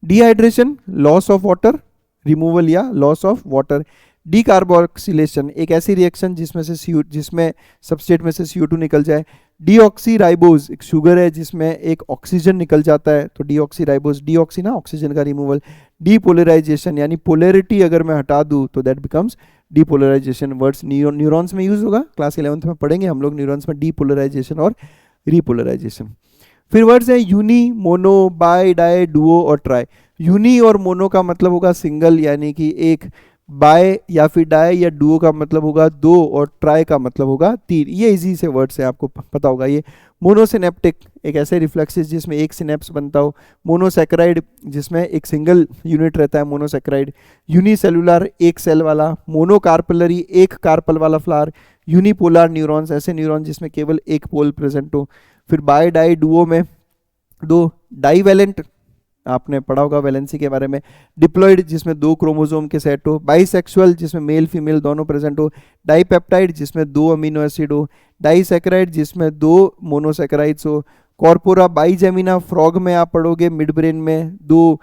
Dehydration, loss of water, removal या लॉस ऑफ वाटर। डीकार्बोक्सिलेशन, एक ऐसी रिएक्शन जिसमें सबस्ट्रेट में से CO2 निकल जाए। डीऑक्सीराइबोज, एक शुगर है जिसमें एक ऑक्सीजन निकल जाता है तो डीऑक्सीराइबोज, डीऑक्सी ना ऑक्सीजन का रिमूवल। डीपोलराइजेशन, यानी पोलैरिटी अगर मैं हटा दूं तो that becomes depolarization. Words neurons में यूज होगा, क्लास 11th में पढ़ेंगे हम लोग न्यूरॉन्स में डीपोलराइजेशन और रिपोलराइजेशन। फिर वर्ड्स हैं uni, mono, bi, di, duo और ट्राई। यूनी और मोनो का मतलब होगा सिंगल यानी कि एक, बाय या फिर डाई या डुओ का मतलब होगा दो और ट्राई का मतलब होगा तीन। ये इजी से वर्ड्स है, आपको पता होगा ये। मोनोसिनेप्टिक, एक ऐसे रिफ्लेक्सेस जिसमें एक सिनेप्स बनता हो। मोनोसैकेराइड, जिसमें एक सिंगल यूनिट रहता है मोनोसैकेराइड। यूनिसेलुलर, एक सेल वाला। मोनोकार्पलरी, एक कार्पल वाला फ्लावर। यूनिपोलर न्यूरॉन्स, ऐसे न्यूरॉन जिसमें केवल एक पोल प्रेजेंट हो। फिर बाय, डाई, डुओ में दो। डाईवैलेंट, आपने पढ़ा होगा वैलेंसी के बारे में। डिप्लॉइड, जिसमें दो क्रोमोसोम के सेट हो। बाइसेक्सुअल, जिसमें मेल फीमेल दोनों प्रेजेंट हो। डाईपेप्टाइड, जिसमें दो अमीनो एसिड हो। डाईसैकेराइड, जिसमें दो मोनोसैकेराइड्स हो। कॉर्पोरा बाइजेमिना, फ्रॉग में आप पढ़ोगे मिड ब्रेन में दो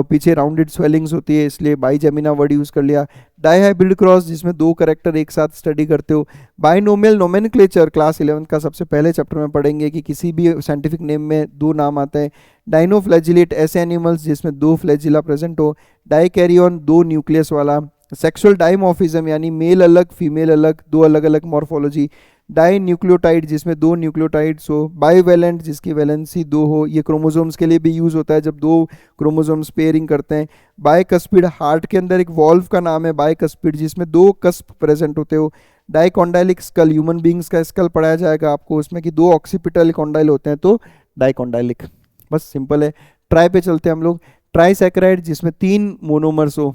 पीछे राउंडेड स्वेलिंग्स होती है इसलिए बाइजेमिना वर्ड यूज कर लिया। डाईहाइब्रिड क्रॉस, जिसमें दो करेक्टर एक साथ स्टडी करते हो। बाइनोमियल नोमेनक्लेचर, क्लास 11th का सबसे पहले चैप्टर में पढ़ेंगे कि किसी भी साइंटिफिक नेम में दो नाम आते हैं। डाइनोफ्लैजिलेट, ऐसे एनिमल्स जिसमें दो फ्लैजिला प्रेजेंट हो। डाइकैरियन, दो न्यूक्लियस वाला। सेक्सुअल डाइमॉर्फिज्म, यानी मेल अलग फीमेल अलग, दो अलग अलग मॉर्फोलॉजी। डाई न्यूक्लियोटाइड, जिसमें दो न्यूक्लियोटाइड्स हो। बाईवैलेंट, जिसकी वैलेंसी दो हो, ये क्रोमोसोम्स के लिए भी यूज होता है जब दो क्रोमोसोम्स पेयरिंग करते हैं। बाइकस्पिड, हार्ट के अंदर एक वॉल्व का नाम है बाइकस्पिड, जिसमें दो कस्प प्रेजेंट होते हो। डाइकॉन्डाइलिक स्कल, ह्यूमन बींग्स का स्कल पढ़ाया जाएगा आपको, उसमें कि दो ऑक्सीपिटल कॉन्डाइल होते हैं तो डाइकॉन्डाइलिक। बस सिंपल है। ट्राई पे चलते हैं हम लोग। ट्राईसैकेराइड, जिसमें तीन मोनोमर्स हो।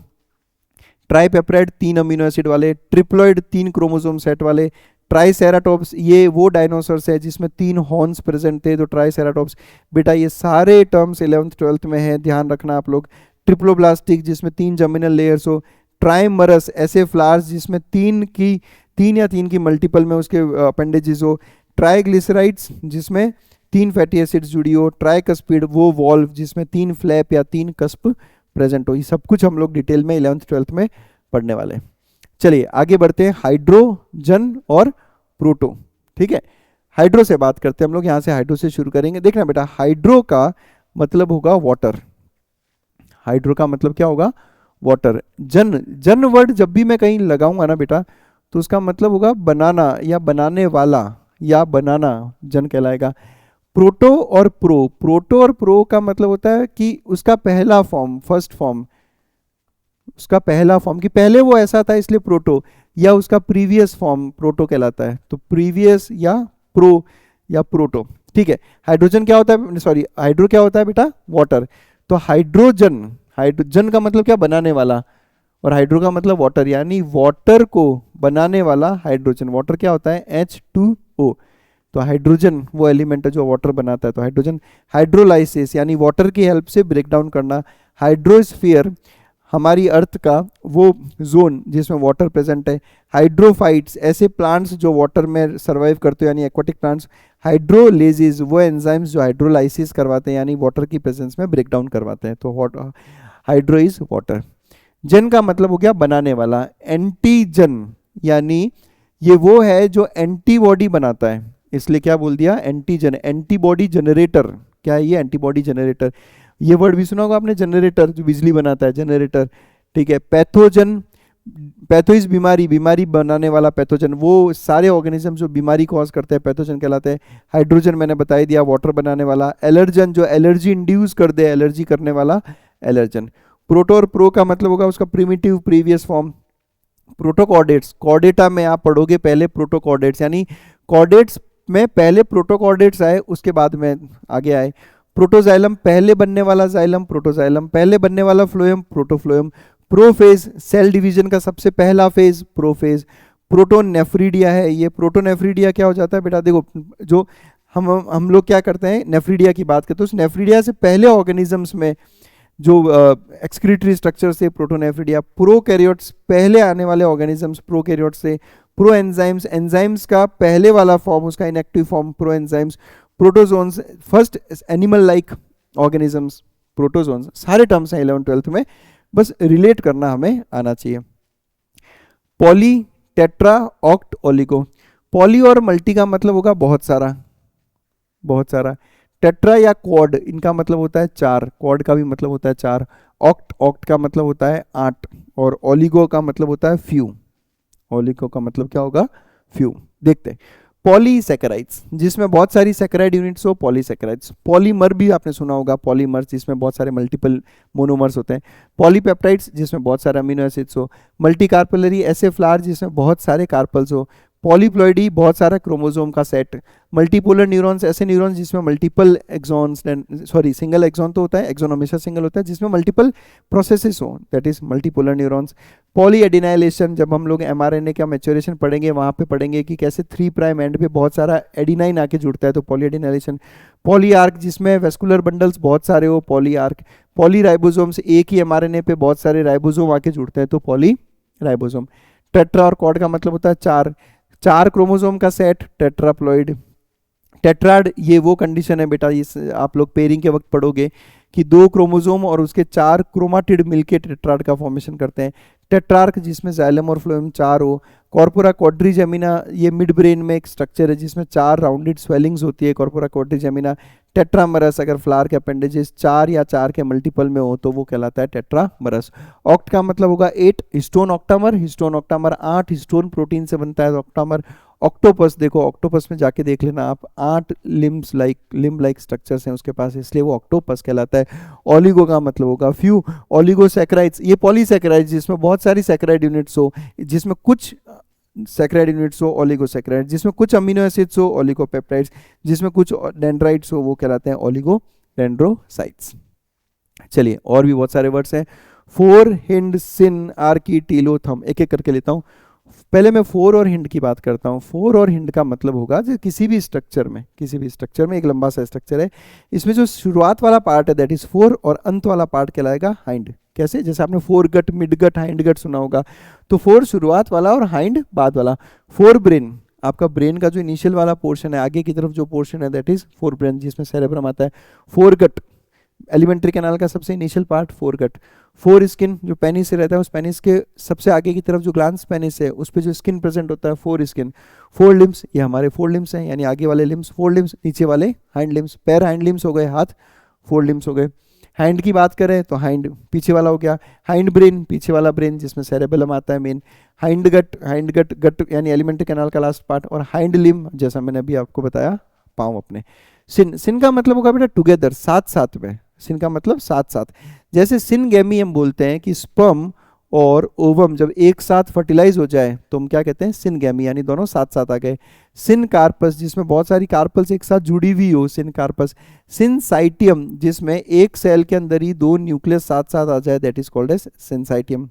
ट्राईपेप्टाइड, तीन अमीनो एसिड वाले। ट्रिप्लॉइड, तीन क्रोमोसोम सेट वाले। ट्राईसेराटॉप्स, ये वो डायनासोर्स है जिसमें तीन हॉर्न्स प्रेजेंट थे तो ट्राईसेराटॉप्स। बेटा ये सारे टर्म्स 11th 12th में है, ध्यान रखना आप लोग। ट्रिप्लोब्लास्टिक, जिसमें तीन जर्मिनल लेयर्स हो। ट्राइमरस, ऐसे फ्लावर्स जिसमें तीन या तीन की मल्टीपल में उसके अपेंडेजेस हो। ट्राइग्लिसराइड्स, जिसमें तीन फैटी एसिड्स जुड़ी हो। ट्राइकस्पिड, वो वॉल्व जिसमें तीन फ्लैप या तीन कस्प प्रेजेंट हो। ये सब कुछ हम लोग डिटेल में 11th 12th में पढ़ने वाले हैं। चलिए आगे बढ़ते हैं। हाइड्रोजन और प्रोटो, ठीक है। हाइड्रो से बात करते हैं हम लोग, यहां से हाइड्रो से शुरू करेंगे। देखना बेटा, हाइड्रो का मतलब होगा वाटर। हाइड्रो का मतलब क्या होगा? वाटर। जन वर्ड जब भी मैं कहीं लगाऊंगा ना बेटा तो उसका मतलब होगा बनाना या बनाने वाला या बनाना, जन कहलाएगा। प्रोटो और प्रो का मतलब होता है कि उसका पहला फॉर्म, फर्स्ट फॉर्म, उसका पहला फॉर्म, कि पहले वो ऐसा था इसलिए प्रोटो, या उसका प्रीवियस फॉर्म प्रोटो कहलाता है। तो प्रीवियस या प्रो या प्रोटो, ठीक है। हाइड्रोजन क्या होता है, सॉरी हाइड्रो क्या होता है बेटा? वाटर। तो हाइड्रोजन का मतलब क्या? बनाने वाला। और हाइड्रो का मतलब वाटर, यानी वाटर को बनाने वाला हाइड्रोजन। वाटर क्या होता है? H2O। तो हाइड्रोजन वो एलिमेंट है जो वाटर बनाता है, तो हाइड्रोजन। हाइड्रोलाइसिस, यानी वाटर की हेल्प से ब्रेक डाउन करना। हाइड्रोस्फीयर, हमारी अर्थ का वो जोन जिसमें वाटर प्रेजेंट है। हाइड्रोफाइट्स, ऐसे प्लांट्स जो वाटर में सर्वाइव करते हैं यानी एक्वाटिक प्लांट्स। हाइड्रोलेजिस, वो एंजाइम्स जो हाइड्रोलाइसिस करवाते हैं यानी वाटर की प्रेजेंस में ब्रेक डाउन करवाते हैं। तो हाइड्रो इज वाटर। जन का मतलब हो गया बनाने वाला। एंटीजन, यानी ये वो है जो एंटीबॉडी बनाता है, इसलिए क्या बोल दिया? एंटीजन। एंटीबॉडी जनरेटर, क्या है ये? Antibody generator. ये वर्ड भी सुना होगा आपने, जनरेटर, जो बिजली बनाता है, जनरेटर, ठीक है। पैथोजन, पैथो इज बीमारी, बीमारी बनाने वाला पैथोजन, वो सारे ऑर्गेनिज्म जो बीमारी कॉज करते हैं पैथोजन कहलाते हैं। हाइड्रोजन मैंने बता ही दिया, वाटर बनाने वाला। एलर्जन, जो एलर्जी इंड्यूस कर दे, एलर्जी करने वाला एलर्जन। प्रोटो और प्रो का मतलब होगा उसका primitive, previous form. Protochordates, Chordata में आप पढ़ोगे पहले प्रोटोकॉर्डेट्स, यानी कॉर्डेट्स में पहले प्रोटोकॉर्डेट्स आए उसके बाद में आगे आए। प्रोटोजाइलम, पहले बनने वाला जाइलम, प्रोटोजाइलम। पहले बनने वाला phloem, protophloem. Prophase, cell division का सबसे पहला फेज, प्रोफेज। प्रोटोनेफ्रीडिया है ये। प्रोटोनेफ्रीडिया क्या हो जाता है बेटा? देखो, जो हम लोग क्या करते हैं, नेफ्रीडिया की बात करते हैं, उस नेफ्रीडिया से पहले ऑर्गेनिजम्स में जो एक्सक्रीटरी स्ट्रक्चर से प्रोटोनेफ्रिडिया, प्रोकैरियोट्स पहले आने वाले ऑर्गेनिजम्स प्रोकैरियोट्स से, प्रो एंजाइम्स, एंजाइम्स का पहले वाला फॉर्म उसका inactive form pro enzymes, protozoans first animal like organisms, protozoans, सारे टर्म्स हैं 11 12th में, बस रिलेट करना हमें आना चाहिए। Poly, tetra, oct, oligo. Poly और मल्टी का मतलब होगा बहुत सारा, बहुत सारा। टेट्रा या क्वाड, इनका मतलब होता है चार, क्वाड का भी मतलब होता है चार। ऑक्ट, ऑक्ट का मतलब होता है 8, और ओलिगो का मतलब होता है फ्यू। ओलिगो का मतलब क्या होगा? फ्यू। देखते हैं। पॉलीसैकेराइड्स, जिसमें बहुत सारी सैकेराइड यूनिट्स हो, पॉलीसैकेराइड्स। पॉलीमर भी आपने सुना होगा, पॉलीमर्स जिसमें बहुत सारे मल्टीपल मोनोमर्स होते हैं। पॉलीपेप्टाइड्स जिसमें बहुत सारे अमीनो एसिड्स हो। मल्टीकार्पलरी, ऐसे फ्लावर जिसमें बहुत सारे कार्पल्स हो। पॉलीप्लॉइडी, बहुत सारा क्रोमोसोम का सेट। मल्टीपोलर न्यूरॉन्स, ऐसे न्यूरॉन्स जिसमें multiple axons, sorry single axon तो होता है, एक्सॉन हमेशा सिंगल होता है, जिसमें मल्टीपल प्रोसेसेस हो, that is multipolar neurons. Poly adenylation, जब हम लोग एमआरएनए का मैच्योरेशन पढ़ेंगे वहाँ पे पढ़ेंगे कि कैसे 3 प्राइम एंड पे बहुत सारा एडिनाइन आके जुड़ता है, तो पॉली एडिनाइलेशन। पॉलीआर्क, जिसमें वेस्कुलर बंडल्स बहुत सारे हो, पॉलीआर्क। पॉलीराइबोसोम्स, एक ही एमआरएनए पे बहुत सारे राइबोसोम आके जुड़ते हैं, तो पॉलीराइबोसोम। टेट्रा और क्वाड का मतलब होता है चार, चार क्रोमोसोम का सेट, टेट्राप्लॉइड। टेट्राड, ये वो कंडीशन है बेटा, इस आप लोग पेयरिंग के वक्त पढ़ोगे कि 2 क्रोमोसोम और उसके 4 क्रोमाटिड मिलके टेट्राड का फॉर्मेशन करते हैं। टेट्रार्क, जिसमें जाइलम और फ्लोएम 4 हो। कॉर्पोरा क्वाड्रिजेमिना, ये मिड ब्रेन में एक स्ट्रक्चर है जिसमें 4 राउंडेड स्वेलिंग्स होती है, कॉर्पोरा क्वाड्रिजेमिना। टेट्रामरस, अगर फ्लावर के अपेंडेजेस 4 या 4 के मल्टीपल में हो तो वो कहलाता है टेट्रामरस। ऑक्ट का मतलब होगा 8, histone octamer, histone octamer 8 histone protein से बनता है ऑक्टामर। ऑक्टोपस, देखो ऑक्टोपस में जाके देख लेना आप, 8 लिम्ब लाइक स्ट्रक्चर्स हैं उसके पास, इसलिए वो ऑक्टोपस कहलाता है। ओलिगो का मतलब होगा फ्यू। ओलिगोसैकेराइड्स, ये पॉलीसैकेराइड्स जिसमें बहुत सारी सैकेराइड यूनिट्स हो, जिसमें कुछ सैकेराइड यूनिट्स हो, ओलिगोसैकेराइड, जिसमें कुछ अमीनो एसिड्स हो, ओलिगोपेप्टाइड्स, जिसमें कुछ डेंड्राइट्स हो, वो कहलाते हैं ओलिगोडेंड्रोसाइट्स। चलिए, और भी बहुत सारे वर्ड्स हैं। फोर, हिंड, सिन, आर्की, टीलो, थम, एक एक करके लेता हूँ। पहले मैं फोर और हिंड की बात करता हूँ। फोर और हिंड का मतलब होगा जो किसी भी स्ट्रक्चर में एक लंबा सा स्ट्रक्चर है, इसमें जो शुरुआत वाला पार्ट है दैट इज फोर, और अंत वाला पार्ट कहलाएगा हाइंड। कैसे? जैसे आपने फोर गट, मिड गट, हाइंड गट सुना होगा, तो फोर शुरुआत वाला और हाइंड बाद वाला। फोर ब्रेन, आपका ब्रेन का जो इनिशियल वाला पोर्शन है, आगे की तरफ जो पोर्शन है दैट इज फोर ब्रेन, जिसमें सेरेब्रम आता है। फोर गट, एलिमेंट्री कैनाल का सबसे इनिशियल पार्ट फोर गट। फोर स्किन, जो पेनिस से रहता है, उस पेनिस के सबसे आगे की तरफ जो ग्लांस पेनिस है उस पर जो स्किन प्रेजेंट होता है, फोर स्किन। फोर लिम्स, ये हमारे फोर लिम्स हैं, यानी आगे वाले लिम्स फोर लिम्स, नीचे वाले हाइंड लिम्स। पैर हाइंड लिम्स हो गए, हाथ फोर लिम्स हो गए। हैंड की बात करें तो हाइंड पीछे वाला हो गया। हाइंड ब्रेन, पीछे वाला ब्रेन जिसमें सेरेबेलम आता है मेन। हाइंड गट, गट यानी एलिमेंट्री कैनाल का लास्ट पार्ट। और हाइंड लिम, जैसा मैंने अभी आपको बताया, पाँव अपने। सिन, सिन का मतलब होगा बेटा टुगेदर, साथ साथ में। सिन का मतलब साथ साथ, जैसे सिनगेमी हम बोलते हैं कि स्पर्म और ओवम जब एक साथ फर्टिलाइज हो जाए तो हम क्या कहते हैं? सिनगेमी, यानी दोनों साथ साथ आ गए। सिन कार्पस, जिसमें बहुत सारी कार्पल्स एक साथ जुड़ी हुई हो, सिन कार्पस। सिनसाइटियम, जिसमें एक सेल के अंदर ही 2 न्यूक्लियस साथ साथ आ जाए, दैट इज कॉल्ड एज सिनसाइटियम।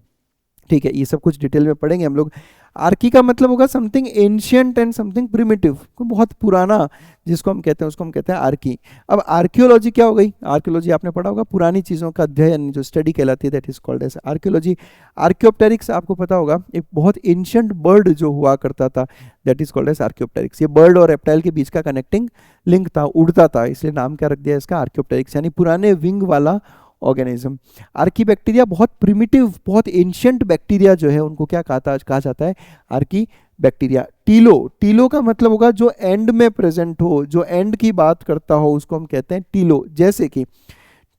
ठीक है, ये सब कुछ डिटेल में पढ़ेंगे हम लोग। आर्की का मतलब होगा something ancient and something primitive, बहुत पुराना जिसको हम कहते हैं उसको हम कहते हैं आर्की। अब आर्कियोलॉजी क्या हो गई? आर्कियोलॉजी आपने पढ़ा होगा, पुरानी चीज़ों का अध्ययन, जो स्टडी कहलाती है, that is called as archaeology. Archaeopteryx आपको पता होगा, एक बहुत एंशियंट बर्ड जो हुआ करता था, that is called as archaeopteryx. ये बर्ड और रेप्टाइल के बीच का कनेक्टिंग लिंक था, उड़ता था, इसलिए नाम क्या रख दिया इसका? आर्कियोप्टेरिक्स, यानी पुराने विंग वाला ऑर्गेनिज्म। आर्की बैक्टीरिया बहुत प्रिमिटिव, बहुत एंशियंट बैक्टीरिया जो है उनको क्या कहा जाता है? Archie bacteria. टीलो, टीलो का मतलब होगा जो एंड में प्रेजेंट हो, जो एंड की बात करता हो, उसको हम कहते हैं टीलो। जैसे कि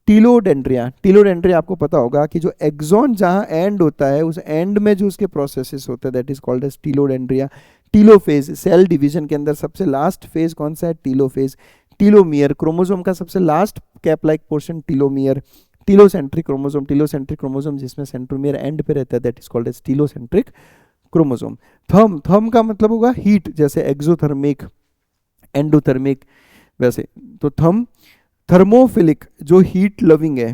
टीलोडेंड्रिया, टीलोडेंड्रिया आपको पता होगा कि जो एक्सॉन जहां एंड होता है, उस एंड में जो उसके प्रोसेसेस होते हैं that is called as telodendria. Telophase, cell division के अंदर सबसे लास्ट फेज कौन सा है? टीलोफेज। टीलोमियर, क्रोमोसोम का सबसे last cap like portion telomere. Telocentric chromosome जिसमें सेंट्रोमियर एंड पे रहता है, that is called as telocentric chromosome. Therm, therm का मतलब होगा हीट, जैसे एक्सोथर्मिक, एंडोथर्मिक, वैसे तो थर्म। थर्मोफिलिक, जो हीट लविंग है।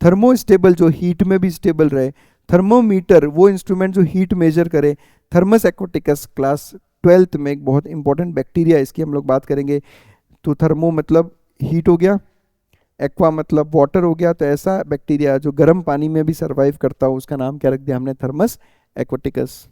थर्मोस्टेबल, जो हीट में भी स्टेबल रहे। थर्मोमीटर, वो इंस्ट्रूमेंट जो हीट मेजर करे। थर्मस एक्वाटिकस, क्लास 12th में एक बहुत इंपॉर्टेंट बैक्टीरिया, इसकी हम लोग बात करेंगे। तो थर्मो मतलब हीट हो गया, एक्वा मतलब वाटर हो गया, तो ऐसा बैक्टीरिया जो गर्म पानी में भी सर्वाइव करता हो उसका नाम क्या रख दिया हमने, थर्मस एक्वाटिकस।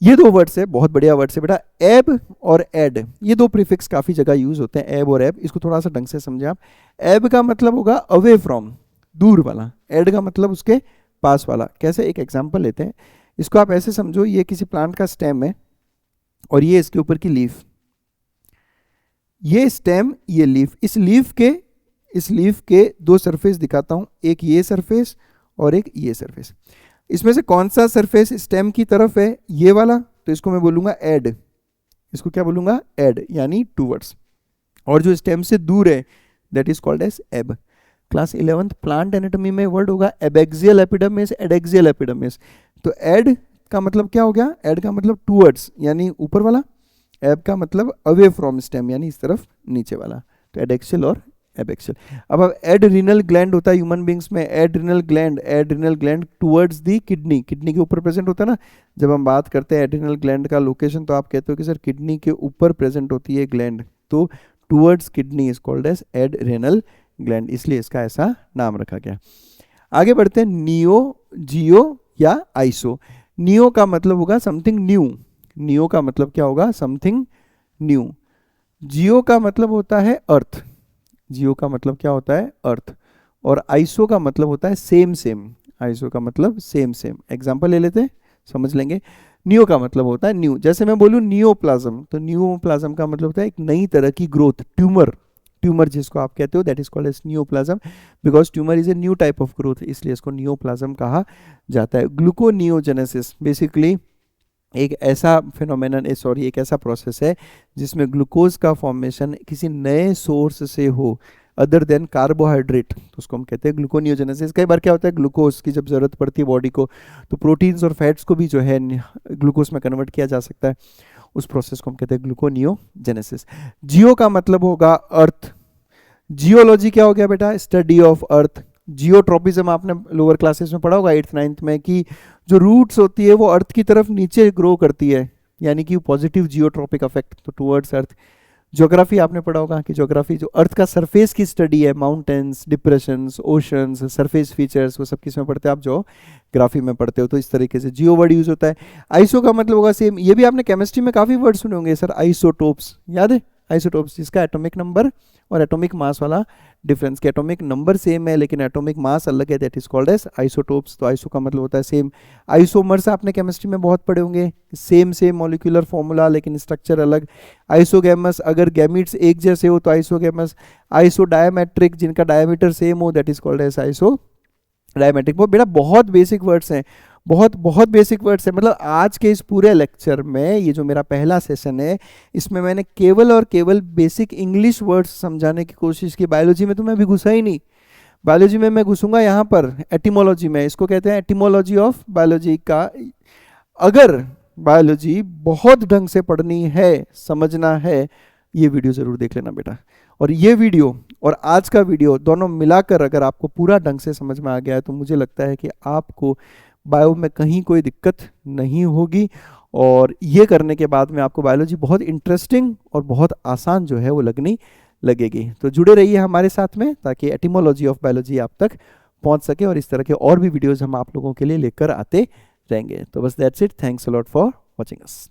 ये दो वर्ड्स है, बहुत बढ़िया वर्ड्स है बेटा, एब और एड, ये दो प्रीफिक्स काफी जगह यूज होते हैं, एब और एब, इसको थोड़ा सा ढंग से समझे आप। एब का मतलब होगा अवे फ्रॉम, दूर वाला, एड का मतलब उसके पास वाला। कैसे, एक एग्जांपल लेते हैं, इसको आप ऐसे समझो, ये किसी प्लांट का स्टेम है और ये इसके ऊपर की लीफ, ये स्टेम ये लीफ, इस लीफ के दो सरफेस दिखाता हूं, एक ये सरफेस और एक ये सरफेस। इसमें से कौन सा सरफेस स्टेम की तरफ है, ये वाला, तो इसको मैं बोलूंगा एड, इसको क्या बोलूंगा, एड, यानी टूवर्ड्स। और जो स्टेम से दूर है दैट इज कॉल्ड एज एब। क्लास 11th प्लांट एनाटॉमी में वर्ड होगा एबैक्सियल एपिडर्मिस, एडैक्सियल एपिडर्मिस। तो एड का मतलब क्या हो गया, एड का मतलब टूवर्ड्स यानी ऊपर वाला, एब का मतलब अवे फ्रॉम स्टेम यानी इस तरफ नीचे वाला, तो एडैक्सियल और एबैक्सियल। अब एड्रिनल ग्लैंड होता है ह्यूमन बींग्स में, adrenal gland towards the kidney, kidney के ऊपर प्रेजेंट होता है ना। जब हम बात करते हैं एड्रिनल ग्लैंड का लोकेशन, तो आप कहते हो कि सर किडनी के ऊपर प्रेजेंट होती है ग्लैंड, तो towards kidney is called as adrenal gland, इसलिए इसका ऐसा नाम रखा गया। आगे बढ़ते हैं, नियो, जियो या आइसो। नियो का मतलब होगा समथिंग न्यू, नियो का मतलब क्या होगा, समथिंग न्यू। जियो का मतलब होता है अर्थ, जियो का मतलब क्या होता है, अर्थ। और आइसो का मतलब होता है सेम सेम, आइसो का मतलब सेम सेम। एग्जांपल ले लेते हैं, समझ लेंगे। नियो का मतलब होता है न्यू, जैसे मैं बोलूँ नियोप्लाज्म, तो नियोप्लाज्म का मतलब होता है एक नई तरह की ग्रोथ, ट्यूमर, ट्यूमर जिसको आप कहते हो that is called as neoplasm, because tumour is a new type of growth, इसलिए इसको नियोप्लाज्म कहा जाता है। ग्लूकोनियोजेनेसिस बेसिकली एक ऐसा फिनोमेनन, एक ऐसा प्रोसेस है जिसमें ग्लूकोज का फॉर्मेशन किसी नए सोर्स से हो अदर देन कार्बोहाइड्रेट, तो उसको हम कहते हैं ग्लूकोनियोजेनेसिस। कई बार क्या होता है, ग्लूकोज की जब जरूरत पड़ती है बॉडी को, तो प्रोटीन्स और फैट्स को भी जो है ग्लूकोज में कन्वर्ट किया जा सकता है, उस प्रोसेस को हम कहते हैं ग्लूकोनियोजेनेसिस। जियो का मतलब होगा अर्थ, जियोलॉजी क्या हो गया बेटा, स्टडी ऑफ अर्थ। जियोट्रोपिज्म आपने लोअर क्लासेस में पढ़ा होगा 8th 9th में, कि जो रूट्स होती है वो अर्थ की तरफ नीचे ग्रो करती है, यानी कि पॉजिटिव जियोट्रोपिक इफेक्ट, तो टुवर्ड्स अर्थ। ज्योग्राफी आपने पढ़ा होगा कि ज्योग्राफी जो अर्थ का सरफेस की स्टडी है, mountains, depressions, oceans, surface features, वो सब किस में पढ़ते हैं आप, ज्योग्राफी में पढ़ते हो। तो इस तरीके से जियो वर्ड यूज होता है। आइसो का मतलब होगा सेम, ये भी आपने केमिस्ट्री में काफी वर्ड सुने होंगे सर, आइसोटोप्स, याद है, आइसोटोप्स जिसका एटॉमिक नंबर और एटॉमिक मास वाला डिफरेंस, के एटॉमिक नंबर सेम है लेकिन एटॉमिक मास अलग है, that is called as isotopes. तो आइसो का मतलब होता है सेम। आइसोमर्स आपने केमिस्ट्री में बहुत पढ़े होंगे, सेम सेम मॉलिक्यूलर फॉर्मूला लेकिन स्ट्रक्चर अलग। आइसोगैमस, अगर गैमीट्स एक जैसे हो तो आइसोगैमस। आइसोडायमेट्रिक, जिनका डायमीटर सेम हो that is called as iso diametric. वो बेटा बहुत बेसिक वर्ड्स हैं, बहुत बेसिक वर्ड्स है। मतलब आज के इस पूरे लेक्चर में, ये जो मेरा पहला सेशन है, इसमें मैंने केवल और केवल बेसिक इंग्लिश वर्ड्स समझाने की कोशिश की। बायोलॉजी में तो मैं अभी घुसा ही नहीं, बायोलॉजी में मैं घुसूंगा यहाँ पर एटिमोलॉजी में, इसको कहते हैं एटिमोलॉजी ऑफ बायोलॉजी का। अगर बायोलॉजी बहुत ढंग से पढ़नी है, समझना है, ये वीडियो जरूर देख लेना बेटा। और ये वीडियो और आज का वीडियो दोनों मिलाकर अगर आपको पूरा ढंग से समझ में आ गया है, तो मुझे लगता है कि आपको बायो में कहीं कोई दिक्कत नहीं होगी। और ये करने के बाद में आपको बायोलॉजी बहुत इंटरेस्टिंग और बहुत आसान जो है वो लगनी लगेगी। तो जुड़े रहिए हमारे साथ में, ताकि एटिमोलॉजी ऑफ बायोलॉजी आप तक पहुंच सके, और इस तरह के और भी वीडियोस हम आप लोगों के लिए लेकर आते रहेंगे। तो बस that's it, thanks a lot for watching us.